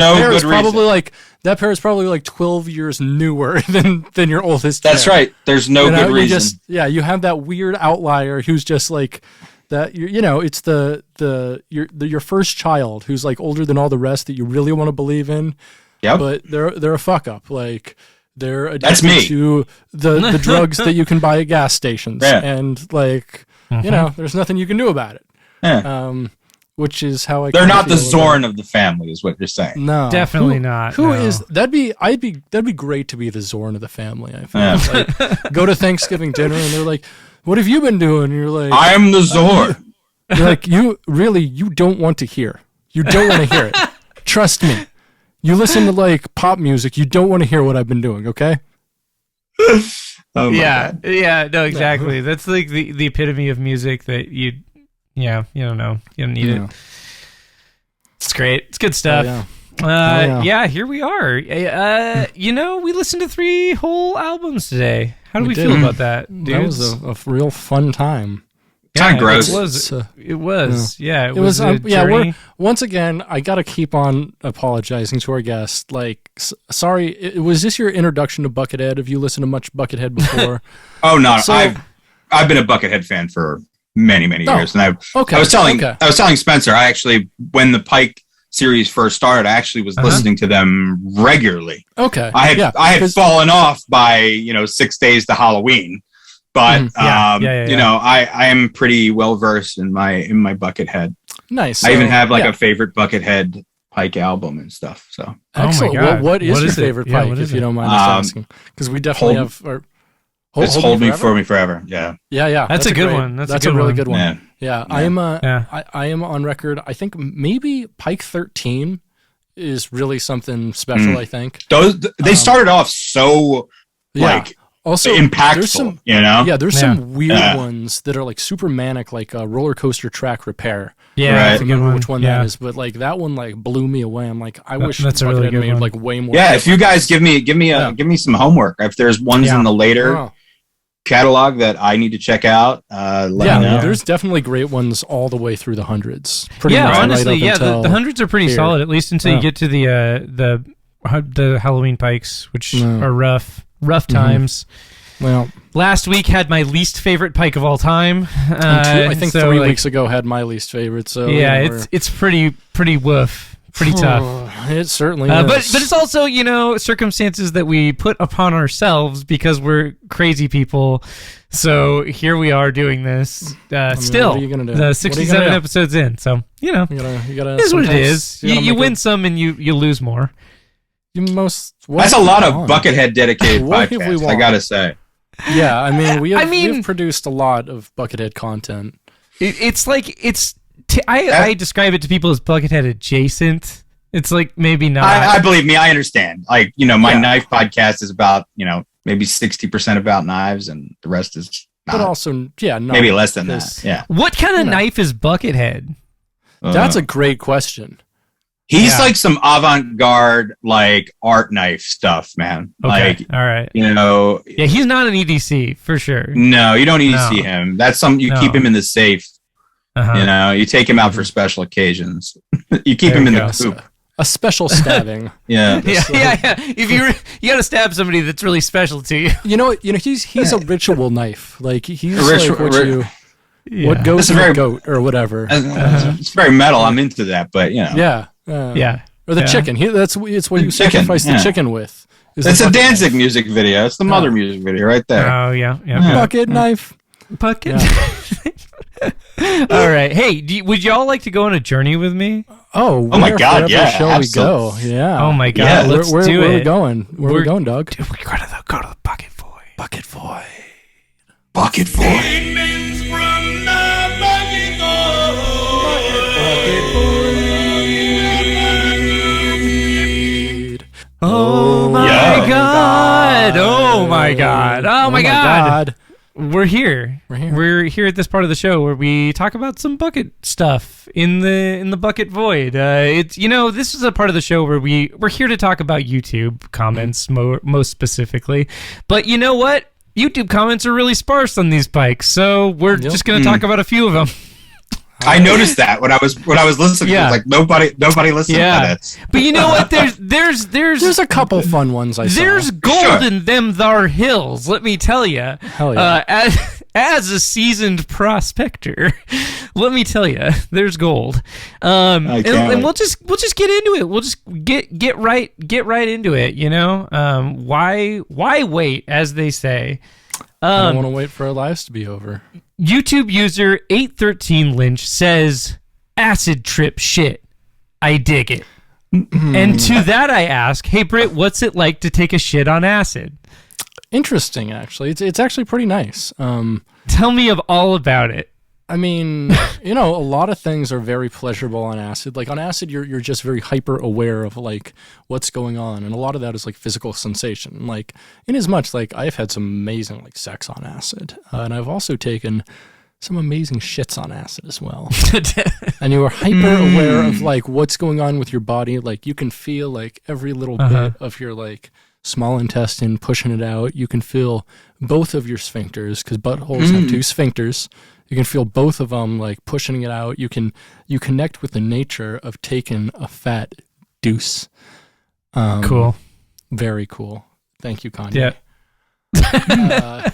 pair is probably like 12 years newer than your oldest. That's right. There's no good reason. You have that weird outlier who's just like. That it's your first child who's like older than all the rest that you really want to believe in, but they're a fuck up. Like they're addicted to the drugs that you can buy at gas stations, and like there's nothing you can do about it. Yeah. Which is how they're not the Zorn of the family, is what you're saying. No, definitely not. Who is that'd be great to be the Zorn of the family. I feel like go to Thanksgiving dinner and they're like, what have you been doing? And you're like, I am the Zorn. Like, you don't want to hear. You don't want to hear it. Trust me. You listen to like pop music, you don't want to hear what I've been doing, okay? Oh yeah, no, exactly. That's like the epitome of music that you don't know. You don't need it. It's great. It's good stuff. Yeah, here we are. We listened to 3 whole albums today. How do we feel about that, dude? That was a real fun time. Kind of gross. It was. It was. Once again, I got to keep on apologizing to our guest. Like, sorry, was this your introduction to Buckethead? Have you listened to much Buckethead before? Oh no, I've been a Buckethead fan for many years, and I was telling Spenser. I actually, when the Pike series first started, I actually was listening to them regularly. Okay, I had fallen off by 6 Days to Halloween. But I am pretty well versed in my Buckethead. Nice. I even have a favorite Buckethead Pike album and stuff. So excellent. What is your favorite Pike, if you don't mind us asking? Because we definitely have. It's Hold Me For Me Forever. Yeah. That's a good one. That's a really good one. Yeah. I am on record. I think maybe Pike 13 is really something special. I think they started off so also impactful, there's some weird ones that are like super manic, like Roller Coaster Track Repair. I forget which one that is, but like that one like blew me away. I'm like, I wish that's a really good one. Like way more. Yeah, if you guys give me some homework, if there's ones in the later catalog that I need to check out, let me know. There's definitely great ones all the way through the hundreds. Honestly, the hundreds are pretty solid, at least until you get to the Halloween Pikes, which are rough times. Well, last week had my least favorite Pike of all time. I think 3 weeks ago had my least favorite. So it's pretty woof, pretty tough. It certainly is. But it's also circumstances that we put upon ourselves because we're crazy people. So here we are doing this. Still, what are you gonna do? The 67 episodes in. So you gotta. It is what it is. You win some and you lose more. That's a lot of Buckethead dedicated podcasts, I gotta say. Yeah, I mean, we've produced a lot of Buckethead content. I describe it to people as Buckethead adjacent. It's like maybe not. I believe me, I understand. My knife podcast is about maybe 60% about knives, and the rest is not. But also, maybe less than that. Yeah. What kind of knife is Buckethead? That's a great question. He's like some avant-garde, art knife stuff, man. Okay. All right. Yeah, he's not an EDC for sure. No, you don't EDC him. That's something you keep him in the safe. You take him out for special occasions. You keep him in the coop. A special stabbing. Yeah. If you got to stab somebody that's really special to you. He's a ritual knife. Like he's what goes in a goat or whatever. It's very metal. I'm into that, but or the chicken. It's what you sacrifice the chicken with. It's a Danzig music video. It's the Mother music video right there. Oh yeah. Bucket knife. Bucket. All right. Hey, would y'all like to go on a journey with me? Oh my God! Yeah. Shall we go? Yeah. Oh my God! Let's do it. Where are we going? Where are we going, Doug? Dude, we're gonna go to the Bucket Void. Bucket Void. Bucket Void. Oh my God! Oh my God! Oh my God! We're here. We're here at this part of the show where we talk about some bucket stuff in the Bucket Void. It's this is a part of the show where we're here to talk about YouTube comments most specifically. But you know what? YouTube comments are really sparse on these Pikes, so we're just going to talk about a few of them. I noticed that when I was listening. Yeah. Like nobody listened to that. But you know what? There's a couple fun ones I saw. There's gold in them thar hills. Let me tell you. Hell yeah. As a seasoned prospector, let me tell you, there's gold. And we'll just get into it. We'll just get right into it. Why wait, as they say. I don't want to wait for our lives to be over. YouTube user 813 Lynch says, "Acid trip shit. I dig it." And to that I ask, hey Britt, what's it like to take a shit on acid? Interesting, actually. It's actually pretty nice. Tell me all about it. I mean, a lot of things are very pleasurable on acid. Like on acid, you're just very hyper aware of like what's going on, and a lot of that is like physical sensation. Like in as much like I've had some amazing like sex on acid, and I've also taken some amazing shits on acid as well. And you are hyper aware of like what's going on with your body. Like you can feel like every little bit of your like small intestine pushing it out. You can feel both of your sphincters because buttholes have two sphincters. You can feel both of them like pushing it out. You connect with the nature of taking a fat deuce. Cool. Very cool. Thank you, Kanye. Yeah.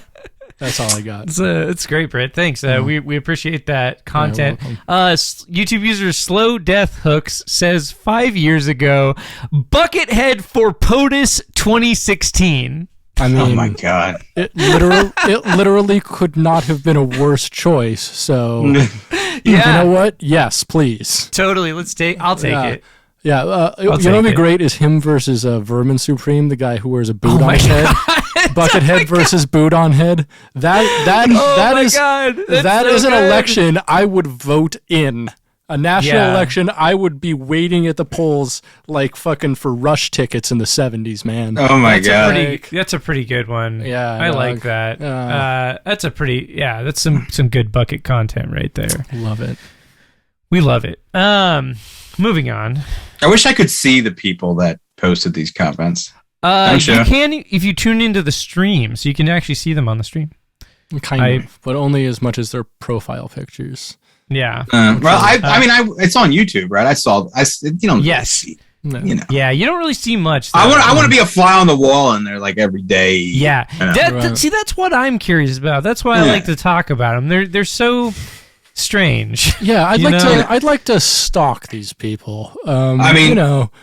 That's all I got. It's great, Britt. Thanks. We appreciate that content. YouTube user Slow Death Hooks says 5 years ago, Buckethead for POTUS 2016. I mean, oh my God! It literally could not have been a worse choice. So, you know what? Yes, please. Totally. I'll take it. Yeah. You know what'd be great is him versus Vermin Supreme, the guy who wears a boot on his head. Buckethead versus boot on head. That is an election I would vote in. A national election, I would be waiting at the polls like fucking for Rush tickets in the 70s, man. Oh my God. That's a pretty good one. Yeah. I like that. That's some good bucket content right there. Love it. We love it. Moving on. I wish I could see the people that posted these comments. You can if you tune into the stream, so you can actually see them on the stream. Kind of, but only as much as their profile pictures. Yeah. It's on YouTube, right? Yes. You know. Yeah, you don't really see much. I want to be a fly on the wall in there like every day. Yeah. See, that's what I'm curious about. That's why I like to talk about them. They're so strange. Yeah, I'd like to stalk these people.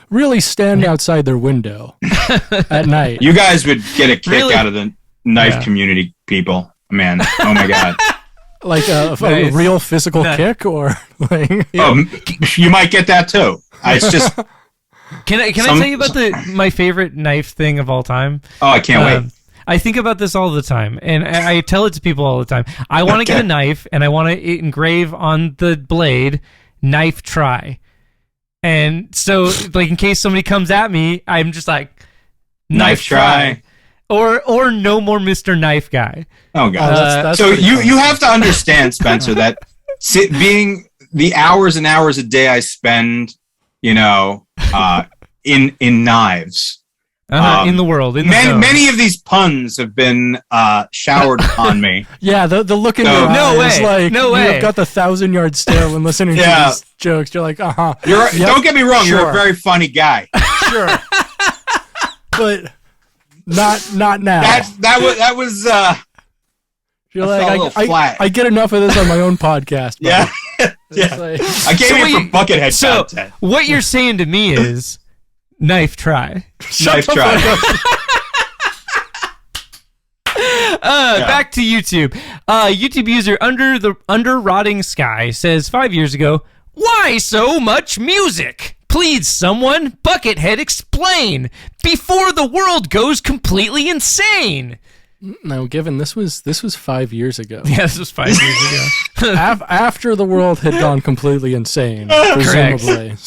Really stand outside their window at night. You guys would get a kick out of the knife community people, man. Oh my God. Like a real physical kick, or like you might get that too. It's just. Can I tell you about my favorite knife thing of all time? Oh, I can't wait. I think about this all the time, and I tell it to people all the time. I want to get a knife, and I want to engrave on the blade, knife try. And so, like, in case somebody comes at me, I'm just like, knife try. Or no more Mr. Knife Guy. Oh, God. That's so you have to understand, Spenser, that being the hours and hours a day I spend, in knives. In the world. Many of these puns have been showered on me. Yeah, the look in your eyes is like, you've got the 1,000-yard stare when listening to these jokes. You're like, Don't get me wrong, you're a very funny guy. Sure. But not now. That was you're like, I get enough of this on my own podcast. Yeah. Like, I came here for Buckethead content. What you're saying to me is knife try. Back to YouTube. YouTube user under rotting sky says 5 years ago, why so much music? Please, someone, Buckethead, explain before the world goes completely insane. No, given this was 5 years ago. Yeah, this was 5 years ago. After the world had gone completely insane, presumably.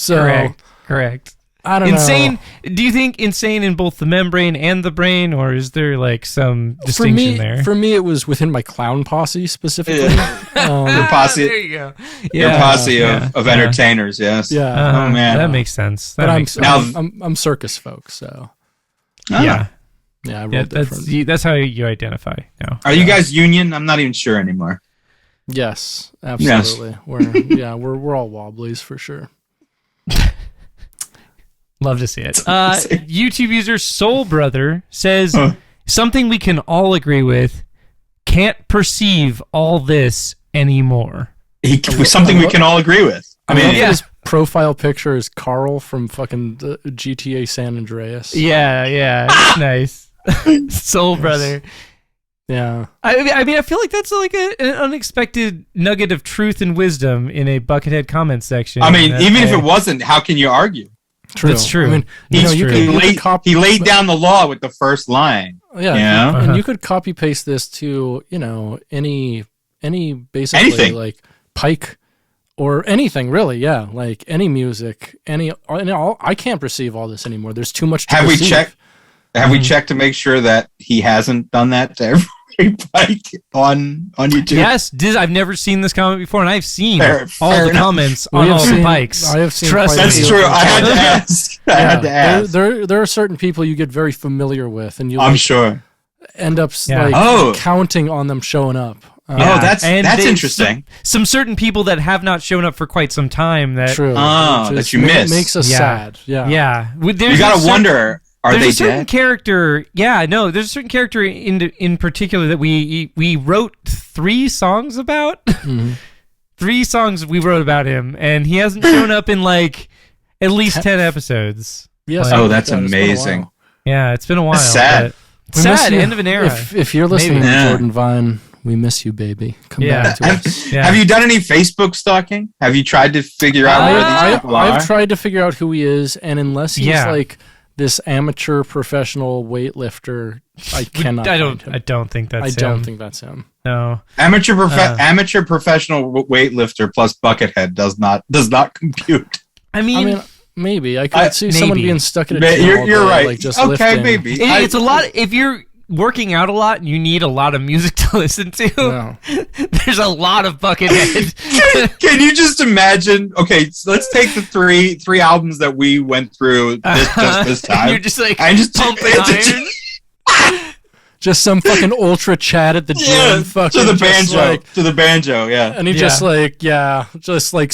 Correct. I don't know. Do you think insane in both the membrane and the brain, or is there like some distinction there? For me, it was within my clown posse specifically. Your posse. There you go. Your posse of entertainers, yes. Yeah. Oh man, that makes sense. I'm circus folk, so. Yeah. Yeah, that's how you identify now. Are you guys union? I'm not even sure anymore. Yes, absolutely. Yes. We're all wobblies for sure. Love to see it. YouTube user Soul Brother says something we can all agree with. Can't perceive all this anymore. Something we can all agree with. I mean, his profile picture is Carl from fucking GTA San Andreas. Yeah, it's nice. Soul Brother. Yeah. I mean, I feel like that's like an unexpected nugget of truth and wisdom in a Buckethead comment section. I mean, even if it wasn't, how can you argue? True. That's true. I mean, he laid down the law with the first line. Yeah, and you could copy paste this to any basically anything. Like Pike or anything really. Yeah, like any music, I can't perceive all this anymore. There's too much to perceive. Have we checked to make sure that he hasn't done that to every Pike on YouTube? Yes, I've never seen this comment before, and I've seen all the comments on all the Pikes. I have seen. That's true. I had to ask. I had to ask. There are certain people you get very familiar with, and you. I'm sure. End up counting on them showing up. That's interesting. Some certain people that have not shown up for quite some time. That that you miss makes us sad. Yeah. You gotta wonder. Are there's they a certain dead? character. Yeah, no. There's a certain character in particular that we wrote 3 songs about. Mm-hmm. 3 songs we wrote about him, and he hasn't shown up in like at least 10 episodes. Yes. That's amazing. It's been a while. That's sad. Sad. End of an era. If you're listening to Jordan Vine, we miss you, baby. Come back to us. Have you done any Facebook stalking? Have you tried to figure out where these people are? I've tried to figure out who he is, and unless he's like this amateur professional weightlifter, I cannot. I don't think that's him. I don't think that's him. No. Amateur professional weightlifter plus Buckethead does not compute. I mean maybe I could see someone being stuck in a gym. You're right. Like just okay, lifting. maybe it's a lot. If you're working out a lot and you need a lot of music to listen to, there's a lot of Buckethead. Can you just imagine? Okay, so let's take the three albums that we went through this time. You're just like pumping iron. Just some fucking ultra chat at the gym, fucking to the banjo, and he just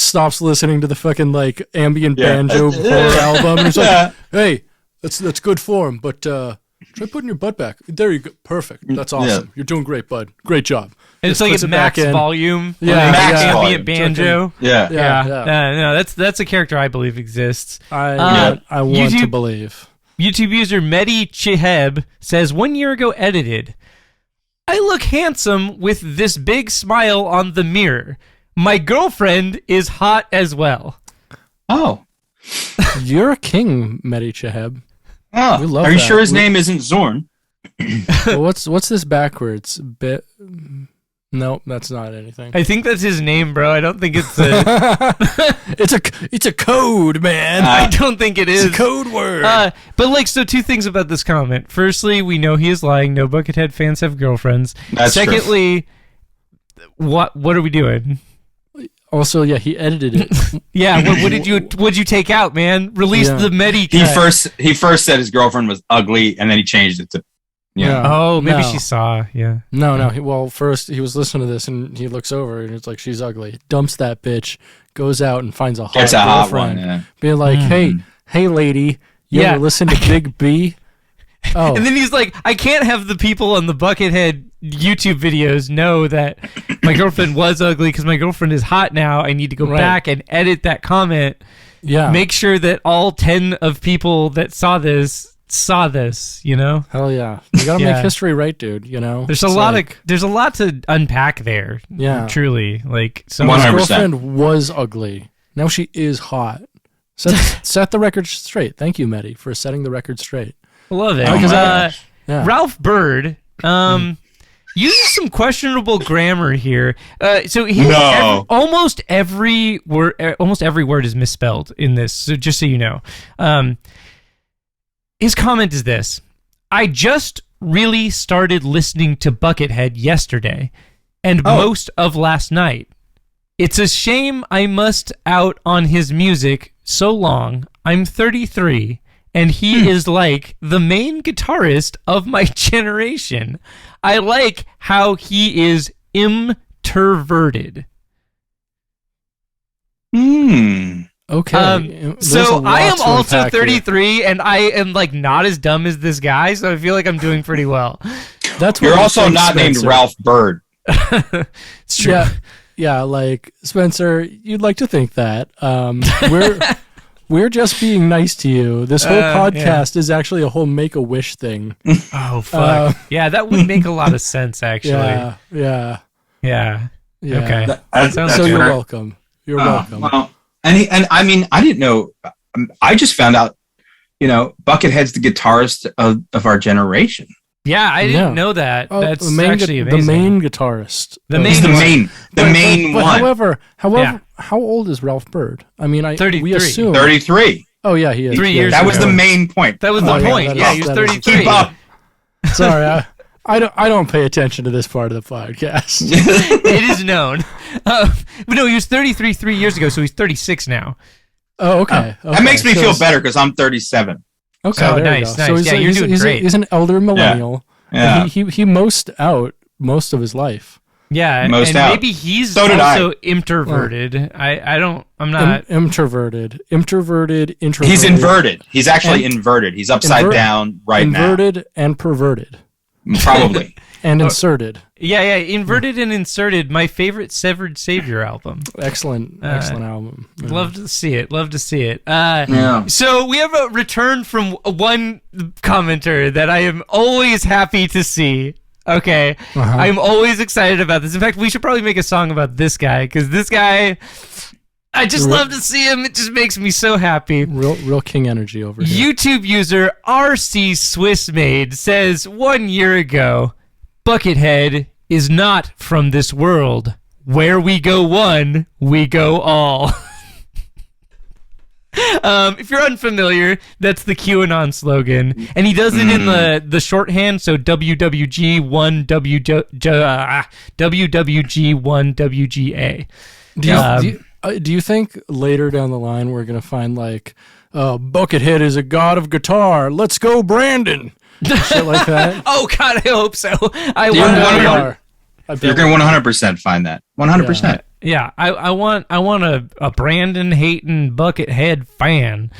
stops listening to the fucking like ambient banjo horror album. And he's like, "Hey, that's good form, but try putting your butt back. There you go, perfect. That's awesome. Yeah. You're doing great, bud. Great job." And it's like it's max volume, max ambient banjo. Yeah. No, that's a character I believe exists. I want to believe. YouTube user Mehdi Chiheb says, 1 year ago edited, I look handsome with this big smile on the mirror. My girlfriend is hot as well. Oh. You're a king, Mehdi Chiheb. Oh. We love Are you sure his name isn't Zorn? Well, what's this backwards? Nope, that's not anything. I think that's his name, bro. I don't think it's a... it's a code, man. I don't think it is. It's a code word. But so 2 things about this comment. Firstly, we know he is lying. No Buckethead fans have girlfriends. That's Secondly, true. What are we doing? Also, he edited it. What'd you take out, man? Release the Mehdi cut. He first said his girlfriend was ugly, and then he changed it to... Yeah. Oh, maybe she saw. Yeah. No. First he was listening to this and he looks over and it's like, she's ugly. Dumps that bitch. Goes out and finds a hot girlfriend. One, being like, hey, lady, you ever listen to Big B? Oh. And then he's like, I can't have the people on the Buckethead YouTube videos know that my girlfriend was ugly because my girlfriend is hot now. I need to go back and edit that comment. Yeah. Make sure that all 10 of people that saw this, you know? Hell yeah. You gotta make history right, dude, you know? There's a lot to unpack there. Yeah. Truly. So my girlfriend was ugly. Now she is hot. Set the record straight. Thank you, Mehdi, for setting the record straight. I love it. Ralph Bird uses some questionable grammar here. Almost every word is misspelled in this, so just so you know. His comment is this: I just really started listening to Buckethead yesterday and most of last night. It's a shame I must out on his music so long. I'm 33 and he is like the main guitarist of my generation. I like how he is introverted. Okay. So I am also 33 and I am not as dumb as this guy, so I feel like I'm doing pretty well. You're also not named Ralph Bird. It's true. Yeah, Spencer, you'd like to think that. We're just being nice to you. This whole podcast is actually a whole Make-A-Wish thing. Oh, fuck. That would make a lot of sense, actually. Yeah. Okay. So you're welcome. You're welcome. Well, and I mean, I didn't know. I just found out, Buckethead's the guitarist of our generation. Yeah, I didn't know that. That's actually amazing. The main guitarist. The main one. However, how old is Ralph Bird? I mean, 33. We assume 33. Oh yeah, he is. 3 years. That was the main point. That was the point. Yeah, he was 33. Keep up. Sorry, I don't pay attention to this part of the podcast. It is known. But no, he was 33 3 years ago, so he's 36 now. Oh, okay. That makes me feel better because I'm 37. Okay, oh, nice. So you're doing great. He's an elder millennial. Yeah. He most out most of his life. Yeah, maybe he's also introverted. I'm not introverted. Introverted. He's inverted. He's actually inverted. He's upside down right now. Inverted and perverted. Probably. And inserted. Yeah, inverted and inserted. My favorite Severed Savior album. Excellent album. Yeah. Love to see it. So we have a return from one commenter that I am always happy to see. Okay, I'm always excited about this. In fact, we should probably make a song about this guy because this guy, I just love to see him. It just makes me so happy. Real king energy over here. YouTube user RC Swissmade says 1 year ago, Buckethead is not from this world. Where we go one, we go all. If you're unfamiliar, that's the QAnon slogan, and he does it in the shorthand. So WWG1 WWG1 WGA. Do you think later down the line we're gonna find like Buckethead is a god of guitar? Let's go, Brandon. Shit like that. Oh God, I hope so. You're gonna 100% find that. 100%. Yeah, I want a Brandon hating Buckethead fan.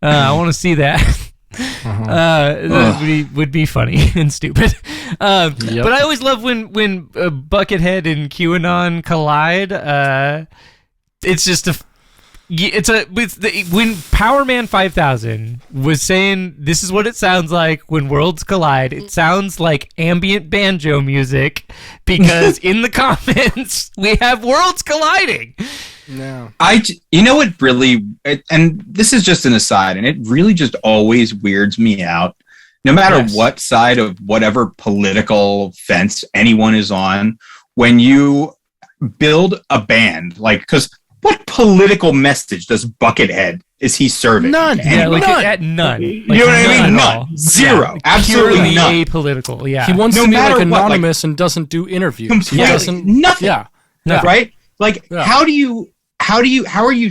I want to see that. That would be funny and stupid. But I always love when Buckethead and QAnon collide. It's just when Power Man 5000 was saying this is what it sounds like when worlds collide. It sounds like ambient banjo music because in the comments we have worlds colliding. No, you know what really, and this is just an aside, and it really just always weirds me out. No matter what side of whatever political fence anyone is on, when you build a band, like because. What political message does Buckethead is he serving? None. None. Like, you know what I mean? None. Zero. Yeah, absolutely none. Apolitical. Yeah. He wants to be like anonymous and doesn't do interviews. Completely nothing. Yeah. Right? Like how are you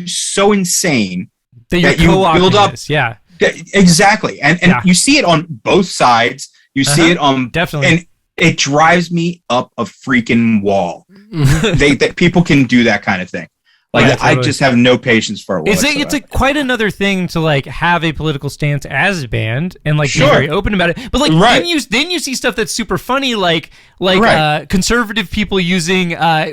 so insane that you build up this? Yeah. Exactly. And you see it on both sides. You see it on definitely. And it drives me up a freaking wall. That people can do that kind of thing. Like totally. I just have no patience for it. It's quite another thing to like have a political stance as a band and like be very open about it. But like then you see stuff that's super funny, like conservative people using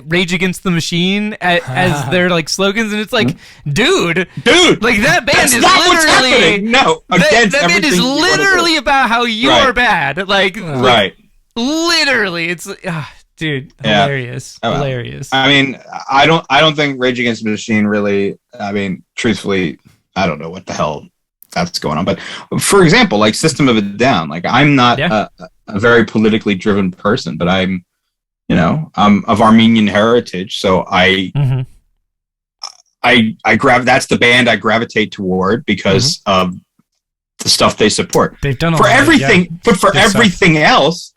Rage Against the Machine as their like slogans, and it's like, dude, like that band is literally that band is literally about how you are bad, like literally, it's. Dude, hilarious. Yeah. Hilarious. I mean, I don't think Rage Against the Machine really, I mean, truthfully, I don't know what the hell that's going on. But for example, like System of a Down, like I'm not a very politically driven person, but I'm of Armenian heritage. So I that's the band I gravitate toward because of the stuff they support. They've done for everything, but for everything else,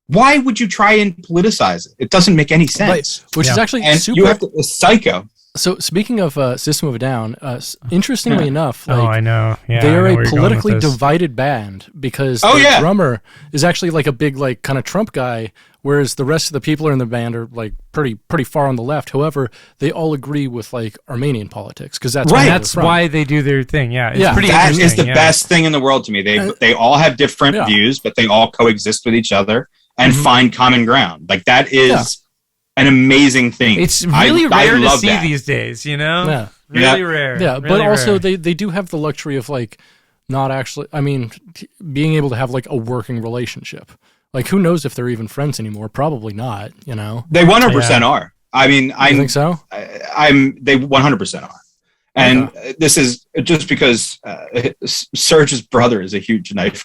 why would you try and politicize it? It doesn't make any sense. Which is actually super. You have to a psycho. So speaking of System of a Down, interestingly enough, like, I know. Yeah, they are a politically divided band because the drummer is actually like a big like kind of Trump guy, whereas the rest of the people in the band are like pretty far on the left. However, they all agree with like Armenian politics because that's that's why they do their thing. Yeah, it's pretty that is the best thing in the world to me. They all have different views, but they all coexist with each other and find common ground. Like that is an amazing thing. It's really rare to see these days, you know? Yeah. Really rare. Yeah, really but also rare. they do have the luxury of like not actually, I mean, being able to have like a working relationship. Like who knows if they're even friends anymore? Probably not, you know? They 100% are. I mean, I think so? They 100% are. And this is just because Serge's brother is a huge knife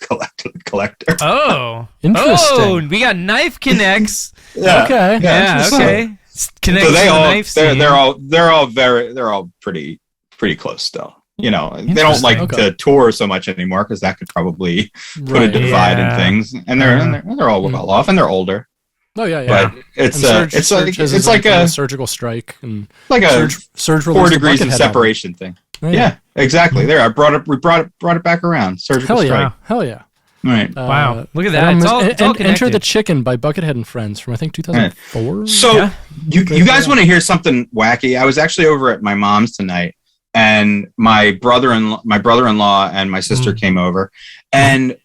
collector. Oh, interesting. Oh, we got knife connects. Okay. Okay. Connects so they're all pretty close still. You know, they don't like to tour so much anymore because that could probably put a divide in things. And they're all well off and they're older. Oh yeah. But it's like a surgical strike and like a Surge 4 degrees of separation thing. Yeah, exactly. There, we brought it back around. Surgical strike. Hell yeah. Right. Wow. Look at that. It's all connected. Enter the Chicken by Buckethead and Friends from I think 2004. Right. So you guys want to hear something wacky? I was actually over at my mom's tonight, and my brother-in-law and my sister came over, and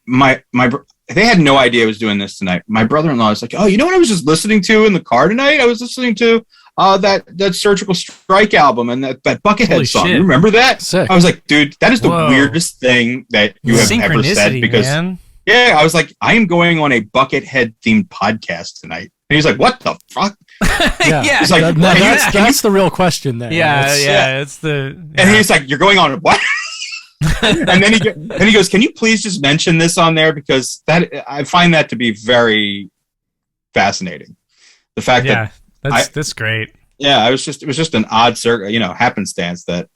they had no idea I was doing this tonight. My brother-in-law was like, "Oh, you know what I was just listening to in the car tonight? I was listening to that Surgical Strike album and that Buckethead Holy song. shit. You remember that?" Sick. I was like, "Dude, that is the weirdest thing that you have ever said." Because man. yeah, I was like, "I am going on a Buckethead themed podcast tonight," and he's like, "What the fuck?" Yeah. He's like, that's the real question there. It's the. And he's like, "You're going on what?" And then he goes, "Can you please just mention this on there because that I find that to be very fascinating." The fact that that's great. Yeah, it was just an odd happenstance that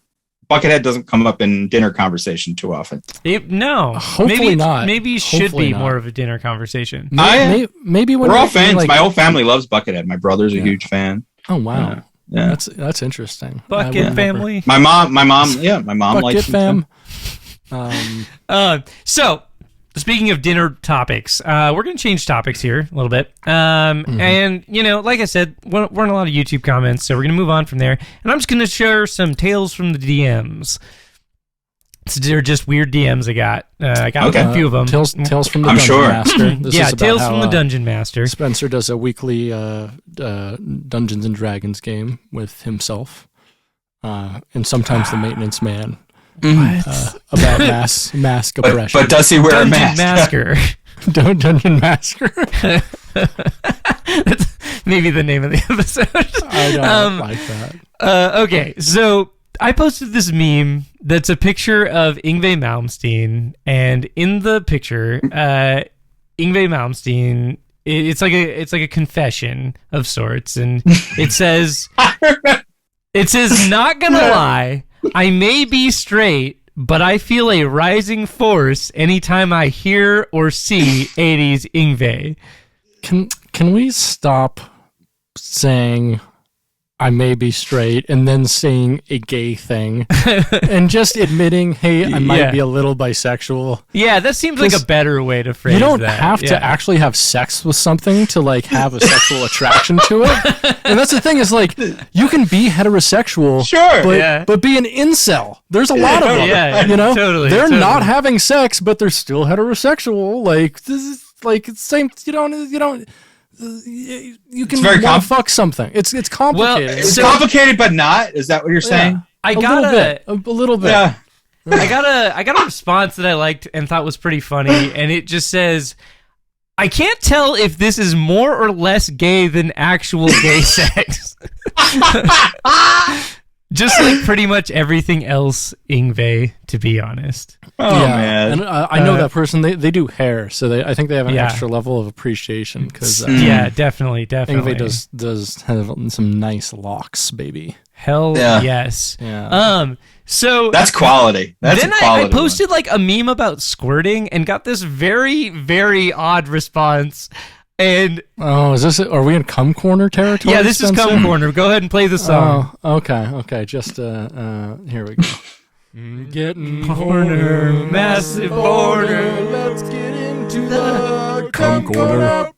Buckethead doesn't come up in dinner conversation too often. Hopefully not. Maybe it should be more of a dinner conversation. Maybe when we're all fans. Like, my whole family loves Buckethead. My brother's a huge fan. Oh wow. Yeah. That's interesting. Bucket family. My mom Bucket likes fam. So, speaking of dinner topics, we're going to change topics here a little bit. And, like I said, we're in a lot of YouTube comments, so we're going to move on from there. And I'm just going to share some tales from the DMs. So they're just weird DMs I got. I got a few of them. Tales from the Dungeon Master. Tales from the Dungeon Master. Spenser does a weekly Dungeons and Dragons game with himself. And sometimes the maintenance man. About mask oppression. But does he wear a mask? Masker. Dungeon Masker. That's maybe the name of the episode. I don't like that. Okay, so I posted this meme that's a picture of Yngwie Malmsteen, and in the picture, Yngwie Malmsteen, it's like a confession of sorts, and it says, "Not gonna lie, I may be straight, but I feel a rising force anytime I hear or see 80s Yngwie." Can we stop saying I may be straight and then saying a gay thing and just admitting, hey, I might be a little bisexual? Yeah, that seems like a better way to phrase that. You don't have to actually have sex with something to like have a sexual attraction to it. And that's the thing is like you can be heterosexual, but be an incel. There's a lot of them. Yeah, totally. They're not having sex, but they're still heterosexual. Like this is like it's same. You don't. You can want to fuck something. It's complicated. Well, it's complicated, but not. Is that what you're saying? A little bit. Yeah. I got a response that I liked and thought was pretty funny, and it just says, "I can't tell if this is more or less gay than actual gay sex." Just like pretty much everything else Yngwie, to be honest. Oh man! And I know that person. They do hair, so I think they have an extra level of appreciation because definitely. Yngwie does have some nice locks, baby. Hell yes. Yeah. So that's quality. I posted like a meme about squirting and got this very, very odd response. And is this it? Are we in Cum Corner territory? Yeah, this is Cum Corner. Go ahead and play the song. Oh, okay. Just here we go. Getting corner, massive border. Let's get into the Cum Corner.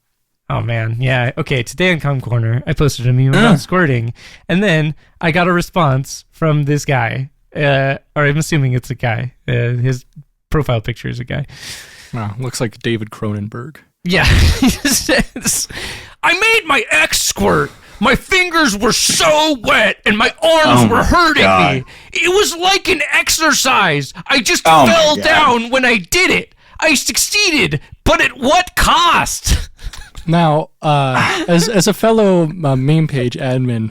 Oh man, yeah. Okay, today on Cum Corner, I posted a meme about squirting, and then I got a response from this guy. Or I'm assuming it's a guy. His profile picture is a guy. Oh, looks like David Cronenberg. Yeah, he says, "I made my ex squirt. My fingers were so wet and my arms were hurting me. It was like an exercise. I just fell down when I did it. I succeeded, but at what cost?" Now, as a fellow meme page admin,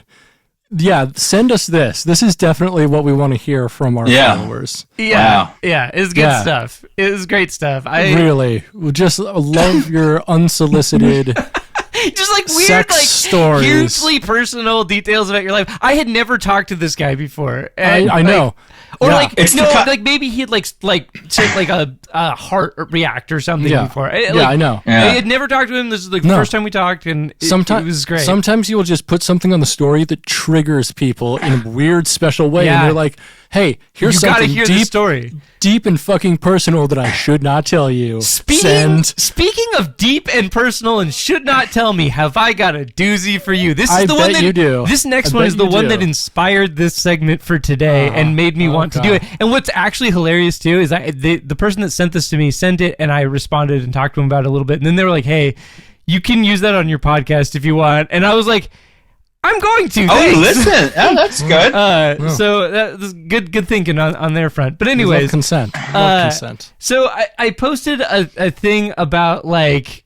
Yeah, send us this. This is definitely what we want to hear from our followers. Yeah, wow. Yeah, it's good stuff. It was great stuff. I really just love your unsolicited, just like weird, sex like stories, hugely personal details about your life. I had never talked to this guy before. And I know. Or like like maybe he'd like a heart react or something before. I know. I had never talked to him. This is like the first time we talked, and it was great. Sometimes you will just put something on the story that triggers people in a weird, special way, and they're like, "Hey, here's something deep and fucking personal that I should not tell you." Speaking of deep and personal and should not tell me, have I got a doozy for you? This is the one that you do. This next one is the one that inspired this segment for today and made me want to do it. And what's actually hilarious too is the person that sent this to me sent it, and I responded and talked to him about it a little bit, and then they were like, "Hey, you can use that on your podcast if you want," and I was like, I'm going to. Oh, listen. Oh, that's good. So that's good thinking on their front. But anyways, consent. Consent. So I posted a thing about like,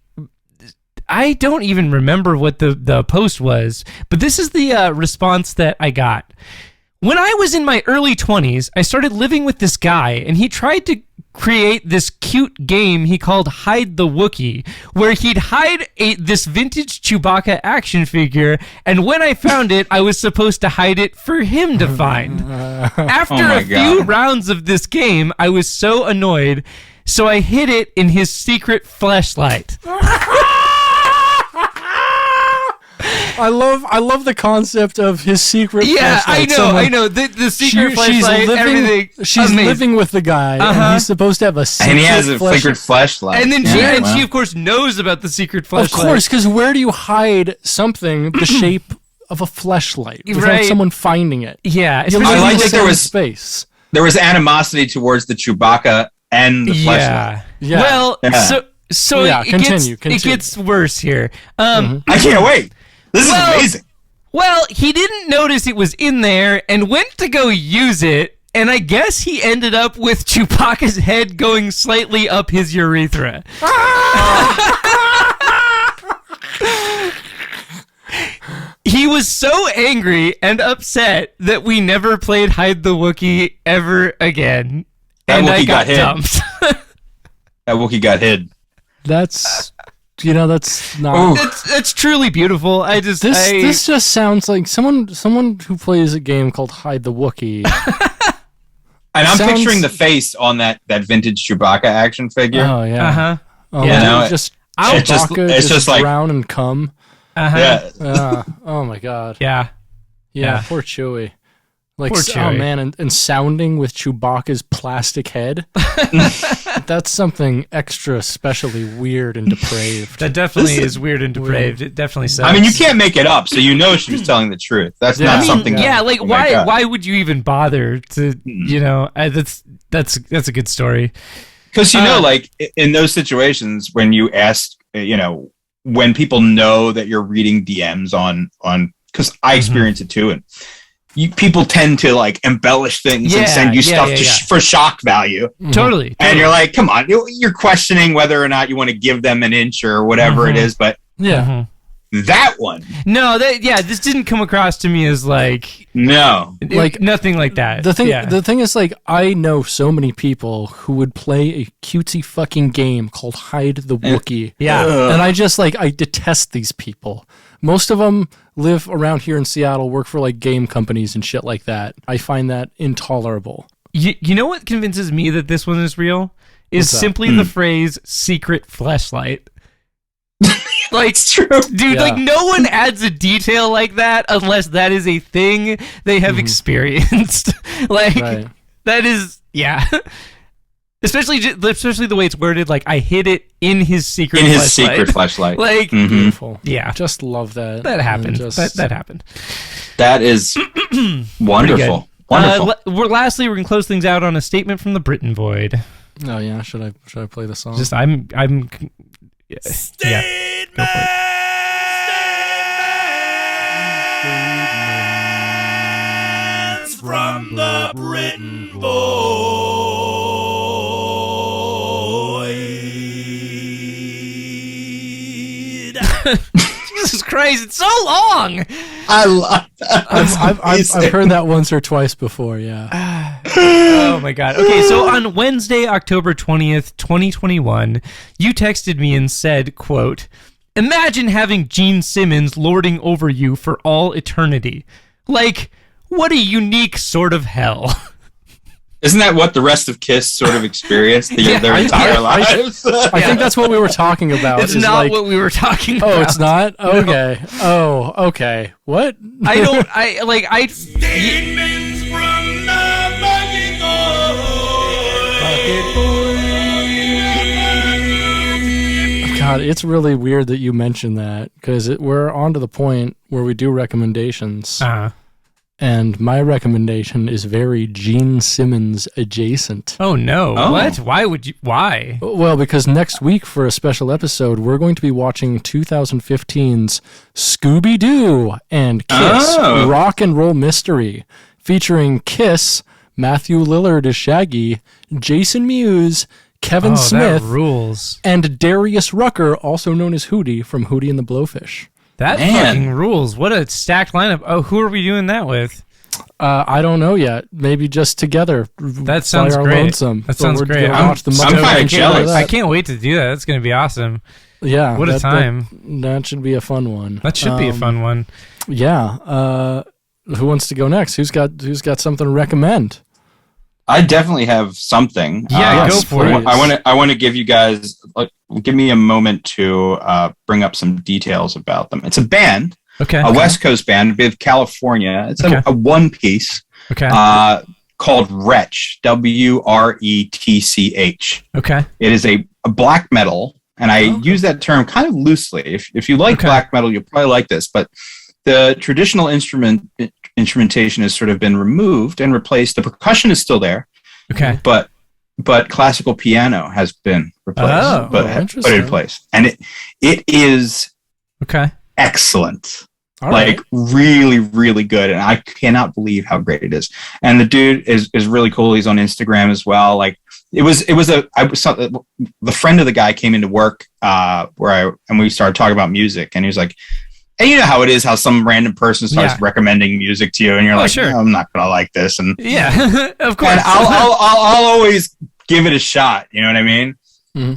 I don't even remember what the post was, but this is the response that I got. When I was in my early 20s, I started living with this guy, and he tried to create this cute game he called Hide the Wookie, where he'd hide this vintage Chewbacca action figure, and when I found it, I was supposed to hide it for him to find. After a few rounds of this game, I was so annoyed, so I hid it in his secret fleshlight. I love the concept of his secret fleshlight. Yeah, I know. The secret fleshlight, everything. She's living with the guy, and he's supposed to have a secret and he has a secret fleshlight. And then she, of course, knows about the secret fleshlight. Of course, because where do you hide something the shape of a fleshlight without someone finding it? Yeah. I like that there was space. There was animosity towards the Chewbacca and the fleshlight. Yeah. Well, so it gets worse here. I can't wait. This is amazing. Well, he didn't notice it was in there and went to go use it, and I guess he ended up with Chewbacca's head going slightly up his urethra. He was so angry and upset that we never played Hide the Wookie ever again. And I got dumped. That Wookie got hid. That's not. It's truly beautiful. This just sounds like someone who plays a game called Hide the Wookie. And I'm picturing the face on that vintage Chewbacca action figure. Oh yeah. Oh yeah. It's just like brown and cum. Yeah. Oh my god. Yeah. Poor Chewie. Like, poor Chewie. Oh man, and sounding with Chewbacca's plastic head. That's something extra especially weird and depraved. That definitely is weird and depraved. It definitely sucks. I mean, you can't make it up, so you know she was telling the truth. That's not something. Yeah, like why would you even bother to? That's a good story. Because like in those situations when you ask, when people know that you're reading DMs on, because I experience it too, and. People tend to like embellish things and send you stuff for shock value. Totally. And you're like, come on, you're questioning whether or not you want to give them an inch or whatever it is, but that one. No, this didn't come across to me as like nothing like that. The thing is, like, I know so many people who would play a cutesy fucking game called Hide the Wookie. Yeah. And I detest these people. Most of them live around here in Seattle, work for like game companies and shit like that. I find that intolerable. You know what convinces me that this one is real? Is simply the phrase secret fleshlight. Like, it's true. Dude, like no one adds a detail like that unless that is a thing they have experienced. Like that is Especially the way it's worded, like I hid it in his secret fleshlight. Like, beautiful. Yeah, just love that. That happened. That happened. That is wonderful. Wonderful. Lastly, we're gonna close things out on a statement from the Britain Void. Oh yeah, should I play the song? Just I'm. Statement! Go for it. Statements from the Britain Void. Jesus Christ, it's so long. I love that. I've heard that once or twice before, yeah. Oh my God. Okay, so on Wednesday, October 20th, 2021, you texted me and said, quote, "Imagine having Gene Simmons lording over you for all eternity. Like, what a unique sort of hell." Isn't that what the rest of Kiss sort of experienced their entire lives? I think that's what we were talking about. It's not what we were talking about. Oh, it's not? Okay. No. Oh, okay. What? Statements from the Bucket Boy. God, it's really weird that you mentioned that, because we're on to the point where we do recommendations. Uh-huh. And my recommendation is very Gene Simmons adjacent. Oh, no. Oh. What? Why? Well, because next week for a special episode, we're going to be watching 2015's Scooby-Doo and Kiss Rock and Roll Mystery, featuring Kiss, Matthew Lillard as Shaggy, Jason Mewes, Kevin Smith, that rules. And Darius Rucker, also known as Hootie from Hootie and the Blowfish. That fucking rules. What a stacked lineup. Oh, who are we doing that with? I don't know yet. Maybe just together. That sounds great. Lonesome. That sounds great. I'm kind of jealous. I can't wait to do that. That's going to be awesome. Yeah. What a time. That should be a fun one. That should be a fun one. Yeah. Who wants to go next? Who's got something to recommend? I definitely have something. Yeah, go for it. I want to give you guys, give me a moment to bring up some details about them. It's a band, a West Coast band, with California. It's a one piece called Wreche, WRETCH. Okay. It is a black metal, and I use that term kind of loosely. If you like black metal, you'll probably like this, but the traditional instrumentation has sort of been removed and replaced. The percussion is still there, but classical piano has been replaced, but in place, and it is excellent, really, really good, and I cannot believe how great it is. And the dude is really cool. He's on Instagram as well. Like the friend of the guy came into work and we started talking about music, and he was like, and you know how it is, how some random person starts recommending music to you, and you're like, sure. I'm not gonna like this, and of course, and I'll always give it a shot. You know what I mean? Mm-hmm.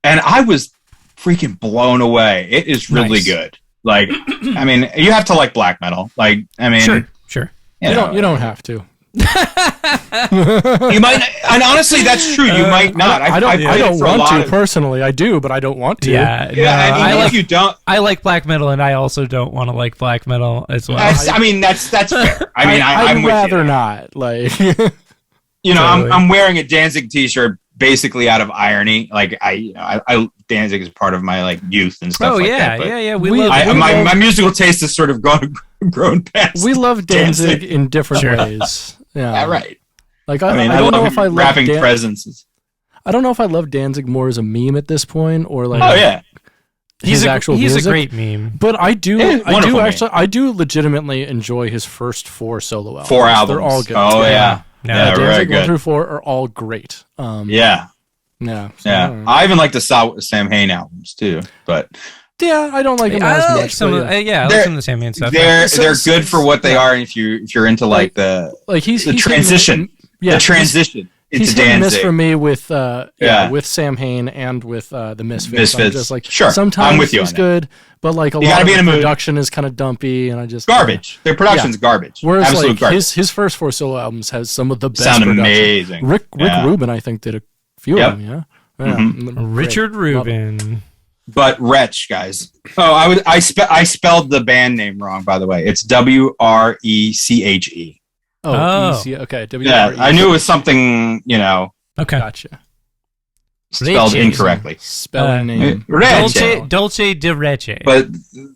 And I was freaking blown away. It is really good. Like, I mean, you have to like black metal. Like, I mean, sure. You don't have to. You might not, and honestly, that's true. You might not. I don't want to personally. I do, but I don't want to. You don't. I like black metal, and I also don't want to like black metal as well. I mean, that's fair. I mean, I'm rather not. Like, I'm wearing a Danzig T-shirt basically out of irony. Like, I Danzig is part of my like youth and stuff. My musical taste has sort of grown past. We love Danzig in different ways. Yeah, right. Like I don't know if I love wrapping presences. I don't know if I love Danzig more as a meme at this point, or like he's a music. Great meme. But I do legitimately enjoy his first 4 solo albums. 4 albums. They're all good. Oh yeah. Danzig 1 through 4 are all great. I even like the Sam Hain albums too, but. Yeah, I don't like them as much. I like some of the Sam Hain stuff. They're good for what they are, and if you're into like the transition, the transition into Danzig. He's miss for me with Sam Hain and with the Misfits. I'm just like, sometimes I'm with you he's good, but like a lot of the production is kind of dumpy, and I just garbage. Their production's garbage. Whereas absolute garbage. His first 4 solo albums has some of the best. Sound amazing. Rick Rubin, I think, did a few of them. Richard Rubin. But Wreche, guys. Oh, I spelled the band name wrong, by the way. It's WRECHE. Okay. Yeah, I knew it was something, Okay. Gotcha. Spelled incorrectly. Spelling name. Dolce de Wreche. But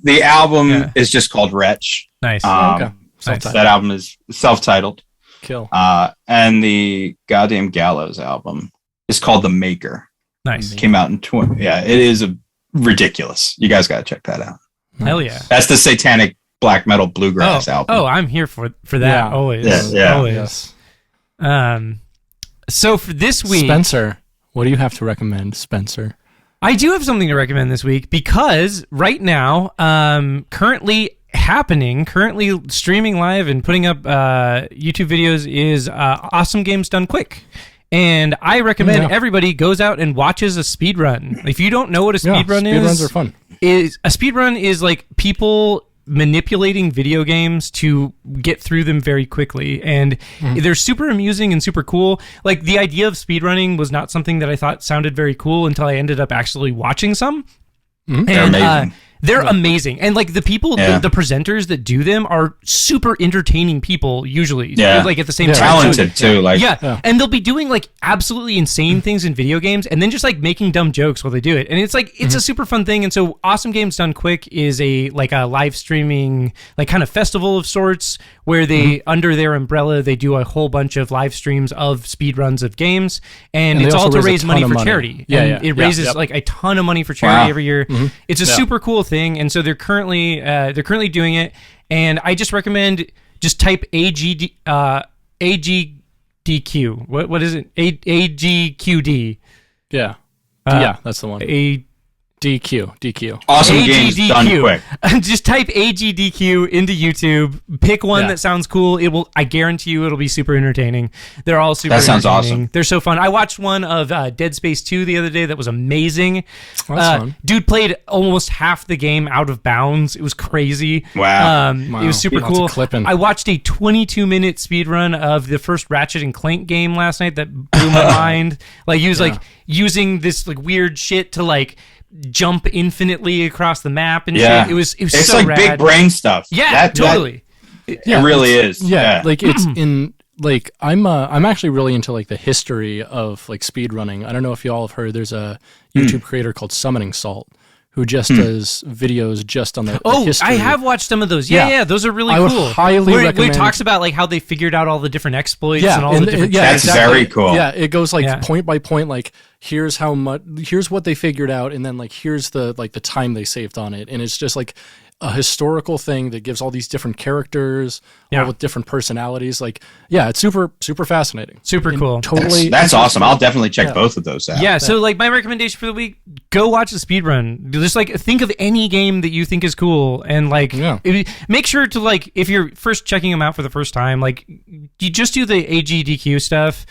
the album is just called Wreche. Nice. Okay. That album is self-titled. Kill. And the Goddamn Gallows album is called The Maker. Nice. Came out in it is ridiculous. You guys got to check that out. Hell yeah. That's the satanic black metal bluegrass album. Oh, I'm here for that always. Always. So for this week, Spenser, what do you have to recommend, Spenser? I do have something to recommend this week because right now, currently streaming live and putting up YouTube videos is Awesome Games Done Quick. And I recommend everybody goes out and watches a speedrun. If you don't know what a speedrun is... Speedruns are fun. A speedrun is like people manipulating video games to get through them very quickly, and they're super amusing and super cool. Like, the idea of speedrunning was not something that I thought sounded very cool until I ended up actually watching some. And, they're amazing. They're amazing. And like the people, the presenters that do them are super entertaining people usually. Yeah. Like at the same time. Talented too. Like, and they'll be doing like absolutely insane things in video games and then just like making dumb jokes while they do it. And it's like, it's a super fun thing. And so Awesome Games Done Quick is a live streaming, like kind of festival of sorts where they, under their umbrella, they do a whole bunch of live streams of speedruns of games. And it's all to raise money for charity. It raises like a ton of money for charity every year. It's a super cool thing, and so they're currently doing it, and I just recommend just type AGDQ. What is it? AGQD. Yeah, that's the one. DQ. Awesome AGDQ. Games Done Quick. Just type AGDQ into YouTube. Pick one that sounds cool. It will. I guarantee you, it'll be super entertaining. They're all super. That sounds entertaining. awesome. They're so fun. I watched one of Dead Space 2 the other day. That was amazing. That's fun. Dude played almost half the game out of bounds. It was crazy. Wow. It was super cool. I watched a 22-minute speed run of the first Ratchet and Clank game last night. That blew my mind. Like, he was like using this like weird shit to like jump infinitely across the map and shit. It was it's so like rad. big brain stuff. Yeah, totally. It really is. Yeah, like it's in like I'm actually really into like the history of like speed running. I don't know if you all have heard. There's a YouTube creator called Summoningsalt who just does videos just on the history. I have watched some of those. Yeah, those are really cool. I would highly recommend. Where it talks about like how they figured out all the different exploits and all the different. That's very cool. Yeah, it goes like point by point. Like here's what they figured out, and then like here's the time they saved on it, and it's just like a historical thing that gives all these different characters, all with different personalities. Like, it's super, super fascinating. Super cool. Totally. That's awesome. I'll definitely check both of those out. Yeah. So like my recommendation for the week, go watch the speedrun. Just like think of any game that you think is cool and like make sure to like, if you're first checking them out for the first time, like you just do the AGDQ stuff.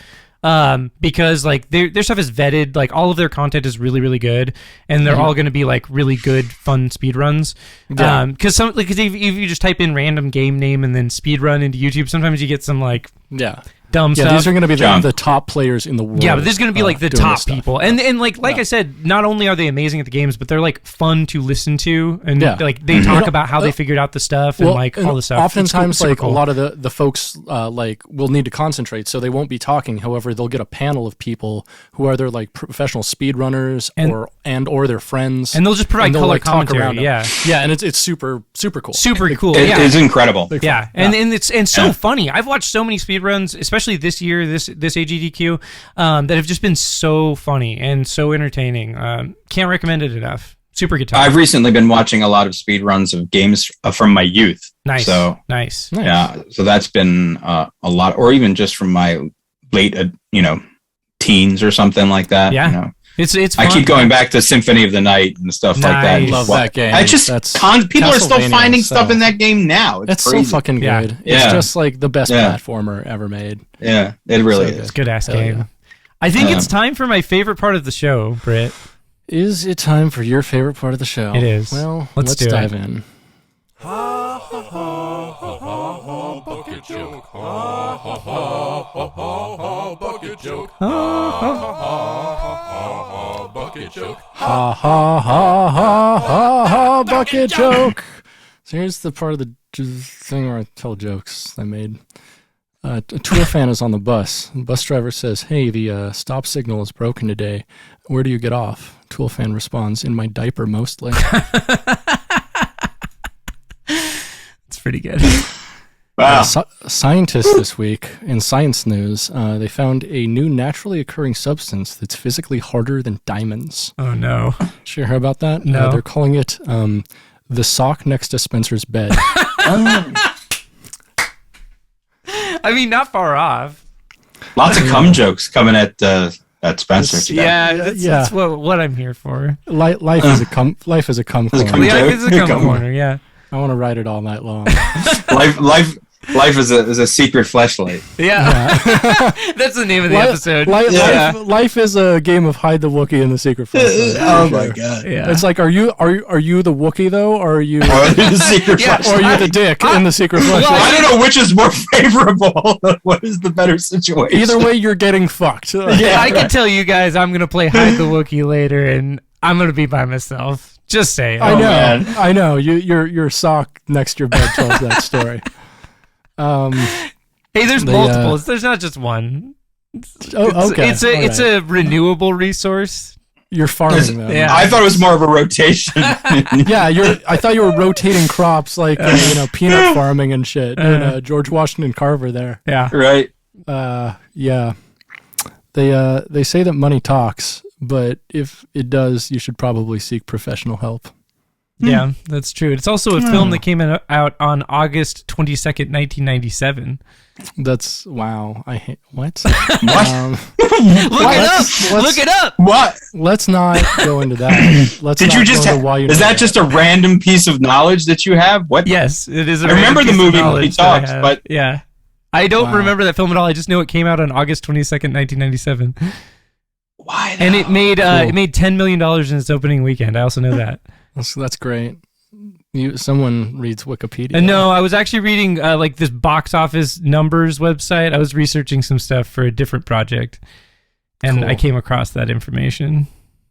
Because like their stuff is vetted, like all of their content is really, really good, and they're all going to be like really good, fun speedruns. Because if you just type in random game name and then speedrun into YouTube, sometimes you get some like dumb stuff. These are going to be the top players in the world. Yeah, but there's going to be like the top people, and like I said, not only are they amazing at the games, but they're like fun to listen to, and like they talk about how they figured out the stuff and like all the stuff. Oftentimes, like a lot of the folks like will need to concentrate, so they won't be talking. However, they'll get a panel of people who are their like professional speedrunners or their friends, and they'll just provide color commentary. And it's super super cool. Super cool. It is incredible. Yeah, and it's so funny. I've watched so many speedruns, especially this year, this AGDQ, that have just been so funny and so entertaining. Can't recommend it enough. Super good time. I've recently been watching a lot of speed runs of games from my youth. Nice. So nice. Yeah. So that's been a lot, or even just from my late, teens or something like that. Yeah. You know. It's fun. I keep going back to Symphony of the Night and stuff like that. I love that game. People are still finding stuff in that game now. It's crazy. so fucking good. It's just like the best platformer ever made. Yeah, it really is. It's a good ass game. Yeah. I think it's time for my favorite part of the show, Britt. Is it time for your favorite part of the show? It is. Well, let's dive in. Ha ha ha ha ha ha bucket joke. Ha ha ha ha ha ha bucket joke. Ha ha ha ha ha bucket joke. Ha ha ha ha ha ha bucket joke. So here's the part of the thing where I tell jokes I made. A tour fan is on the bus. The bus driver says, "Hey, the stop signal is broken today. Where do you get off?" Tool fan responds, "In my diaper mostly." It's pretty good. Wow. Scientists this week in science news, they found a new naturally occurring substance that's physically harder than diamonds. Oh no! Did you hear about that? No. They're calling it the sock next to Spenser's bed. I mean, not far off. Lots of cum jokes coming at at Spenser today. That's what I'm here for. Life is a cum corner. Life is a cum corner. Yeah. I want to write it all night long. Life is a secret fleshlight. Yeah. That's the name of the episode. Life is a game of hide the Wookie in the secret fleshlight. Oh my god. Yeah. It's like, are you the Wookie though, or are you the secret fleshlight? Or are you the dick in the secret fleshlight? I don't know which is more favorable. What is the better situation? Either way, you're getting fucked. I can tell you guys I'm gonna play hide the Wookie later, and I'm gonna be by myself. Just say. I know. Your sock next to your bed tells that story. Hey, there's multiples. There's not just one. Okay. It's a renewable resource. You're farming them. Yeah. I thought it was more of a rotation. I thought you were rotating crops like peanut farming and shit. George Washington Carver there. Yeah. Right. Yeah. They say that money talks, but if it does, you should probably seek professional help. Yeah, that's true. It's also a film that came out on August 22nd, 1997. That's wow. I hate what? What? Look it up. What? Let's not go into that. Did you just? Is that just a random piece of knowledge that you have? What? Yes, it is. I remember the movie when he talks, but yeah, I don't remember that film at all. I just know it came out on August 22nd, 1997. Why? And it made $10 million in its opening weekend. I also know that. That's great. Someone reads Wikipedia. No, I was actually reading like this box office numbers website. I was researching some stuff for a different project, and I came across that information.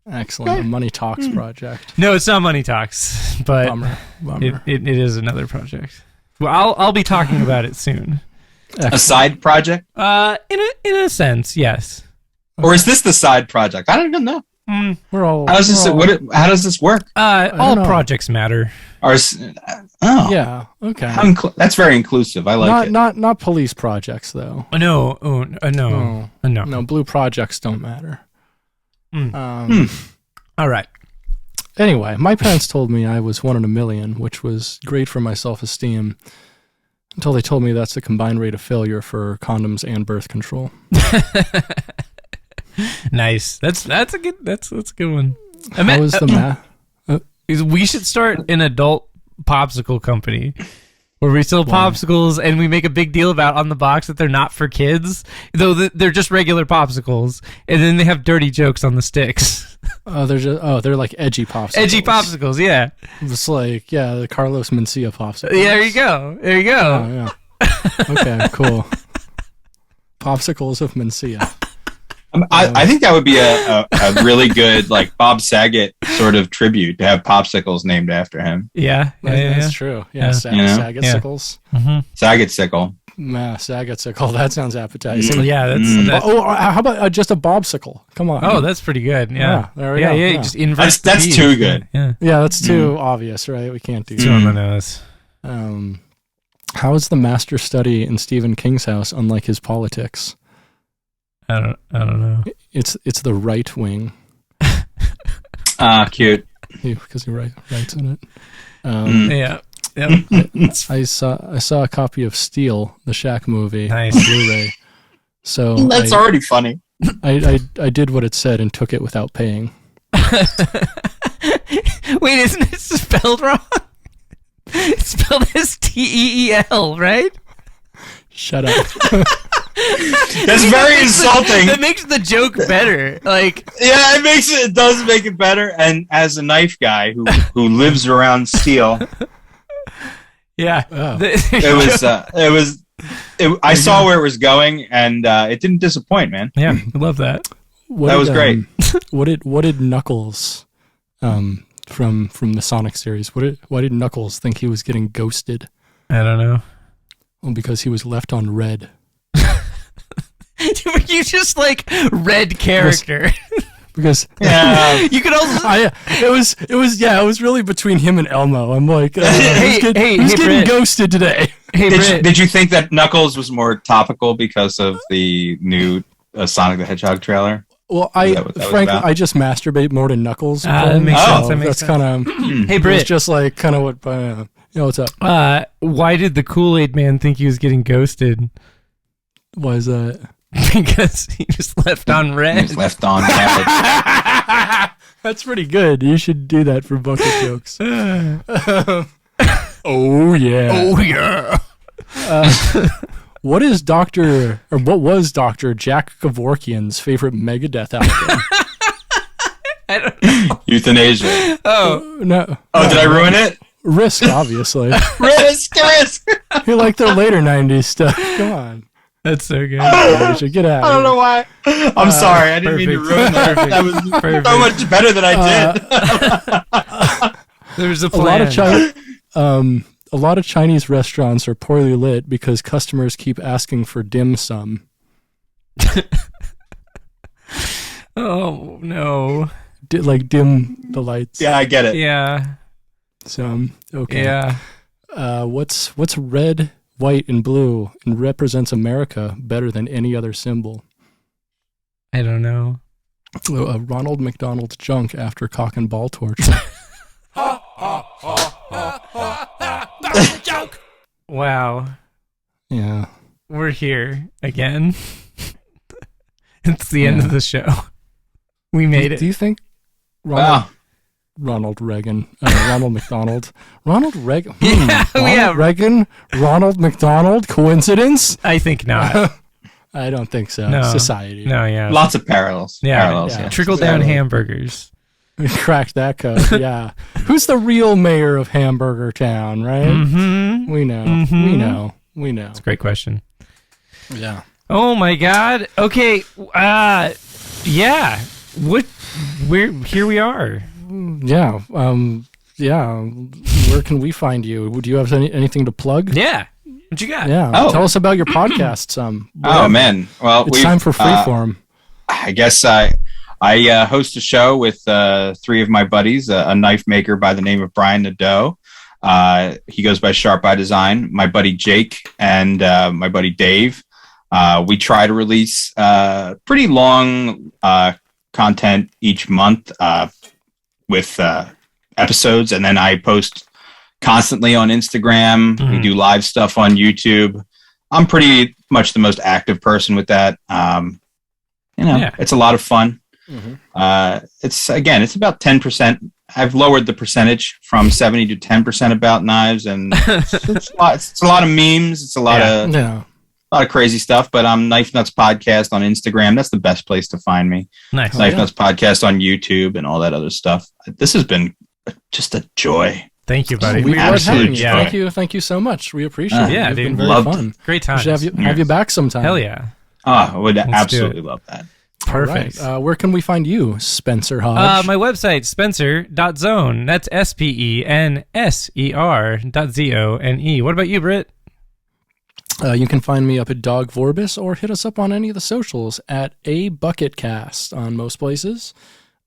Excellent. A Money Talks project. No, it's not Money Talks, but Bummer. It is another project. Well, I'll be talking about it soon. Excellent. A side project? In a sense, yes. Or is this the side project? I don't even know. How does this work? All projects matter. Yeah. Okay. That's very inclusive. I like it. Not police projects though. No. No, blue projects don't matter. All right. Anyway, my parents told me I was 1 in a million, which was great for my self-esteem, until they told me that's the combined rate of failure for condoms and birth control. Nice. That's a good one. How was the math? We should start an adult popsicle company where we sell popsicles and we make a big deal about on the box that they're not for kids, though they're just regular popsicles, and then they have dirty jokes on the sticks. They're like edgy popsicles. Edgy popsicles, yeah. It's like the Carlos Mencia popsicles. Yeah, there you go. Oh, yeah. Okay, cool. Popsicles of Mencia. I think that would be a really good like Bob Saget sort of tribute to have popsicles named after him. Yeah, that's true. Yeah, Saget-sicles. Mm-hmm. Saget-sickle. Saget-sickle. That sounds appetizing. Yeah, how about just a bobsicle? Come on. Oh, that's pretty good. Yeah, there we go. Yeah, just invert. That's too good. Yeah, that's too obvious, right? We can't do that. Too on the nose. How is the master study in Stephen King's house unlike his politics? I don't know. It's the right wing. Cute. Because he writes in it. Yeah. I saw a copy of Steel, the Shaq movie, nice. on Blu-ray. So that's already funny. I did what it said and took it without paying. Wait, isn't it spelled wrong? It's spelled as Teel, right? Shut up. That's very insulting. That makes the joke better. Like, yeah, it does make it better. And as a knife guy who lives around steel, yeah, I saw where it was going, and it didn't disappoint, man. Yeah, I love that. That was great. What did Knuckles, from the Sonic series? Why did Knuckles think he was getting ghosted? I don't know. Well, because he was left on red. Were you just like red character? Because you could also. It was really between him and Elmo. I'm like, who's getting Britt. ghosted today? Hey, did you think that Knuckles was more topical because of the new Sonic the Hedgehog trailer? Well, frankly, I just masturbate more to Knuckles. That makes sense. That's kind of. Hey, Britt. It's just like kind of what. What's up? Why did the Kool-Aid Man think he was getting ghosted? Why is that? because he was left on red. He was left on red. That's pretty good. You should do that for bucket jokes. Oh yeah. Oh yeah. What was Dr. Jack Kevorkian's favorite Megadeth album? I don't know. Euthanasia. Oh No. Oh, did I ruin it? Risk, obviously. Risk. You like their later 90s stuff. Come on. That's so good. You should get out. I don't know why. I'm sorry. I didn't mean to ruin that. That was so much better than I did. There's a plan. A lot of Chinese restaurants are poorly lit because customers keep asking for dim sum. Oh no. Like dim the lights. Yeah, I get it. Yeah. So okay. Yeah. What's red, white, and blue and represents America better than any other symbol? I don't know. Ronald McDonald's junk after cock and ball torture. Wow. Yeah. We're here again. It's the end of the show. We made it. Do you think Wow. Ronald Reagan, Ronald McDonald, Ronald Reagan, Yeah, Reagan, Ronald McDonald, coincidence? I think not. I don't think so. No. Society. No, yeah. Lots of parallels. Yeah. Parallels, yeah. Trickle down hamburgers. We cracked that code. Yeah. Who's the real mayor of Hamburger Town, right? Mm-hmm. We know. Mm-hmm. We know. It's a great question. Yeah. Oh my God. Okay. Yeah. Here we are. Yeah. Yeah. Where can we find you? Do you have anything to plug? Yeah. What you got? Yeah. Oh. Tell us about your podcast. Oh man. Well, it's time for freeform. I guess I host a show with three of my buddies, a knife maker by the name of Brian Nadeau. He goes by Sharp Eye Design. My buddy Jake and my buddy Dave. We try to release pretty long content each month with episodes, and then I post constantly on Instagram. Mm-hmm. We do live stuff on YouTube. I'm pretty much the most active person with that. It's a lot of fun. Mm-hmm. It's about 10%. I've lowered the percentage from 70 to 10% about knives, and it's a lot of memes. It's a lot of crazy stuff. But I'm Knife Nuts Podcast on Instagram. That's the best place to find me. Nice. Knife Nuts Podcast on YouTube and all that other stuff. This has been just a joy. Thank you, buddy. We love having you. Yeah. Thank you so much. We appreciate it. Yeah, It's dude. been very Loved fun. Great time. We should have you back sometime. Hell yeah. Oh, I would Let's absolutely love that. Perfect. Right. Where can we find you, Spenser Hodge? My website, spenser.zone. That's SPENSER.ZONE. What about you, Britt? You can find me up at Dog Vorbis or hit us up on any of the socials at a Bucketcast on most places.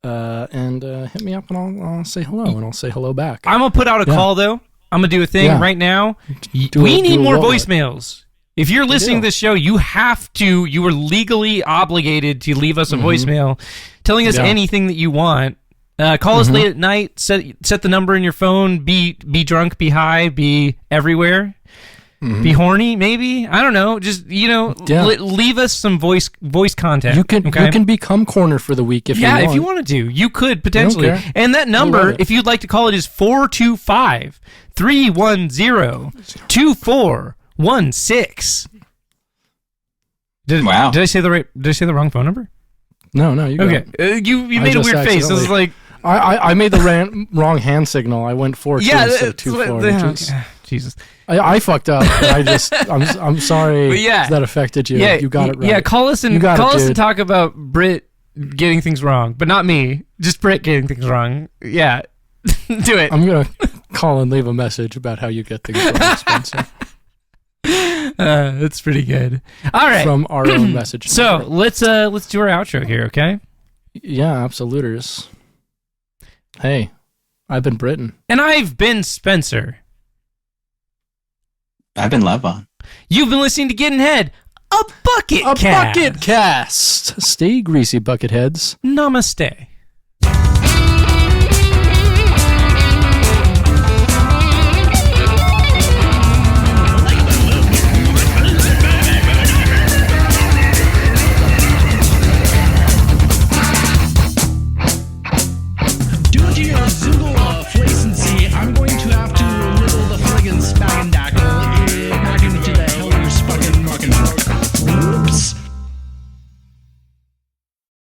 And hit me up and I'll say hello and I'll say hello back. I'm going to put out a call, though. I'm going to do a thing right now. We need more voicemails. If you're listening to this show, you are legally obligated to leave us a voicemail telling us anything that you want. Call us late at night, set the number in your phone, be drunk, be high, be everywhere. Be horny, maybe. I don't know. Just leave us some voice content. You can become corner for the week if you want. Yeah, if you wanted to, you could potentially. And that number, if you'd like to call it, is 425-310-2416. Did I say the wrong phone number? No, you got it. You made a weird face. It was like I made the wrong hand signal. I went 4-2 instead of 2-4. Jesus. I fucked up. I'm sorry that affected you. Yeah, you got it right. Yeah, call us and talk about Britt getting things wrong, but not me. Just Britt getting things wrong. Yeah, do it. I'm gonna call and leave a message about how you get things wrong, Spenser. That's pretty good. All right, from our own message. So let's do our outro here, okay? Yeah, absoluters. Hey, I've been Britton, and I've been Spenser. I've been Levon. You've been listening to Gettin' Head, a Bucketcast. A Bucketcast. Stay greasy, Bucketheads. Namaste.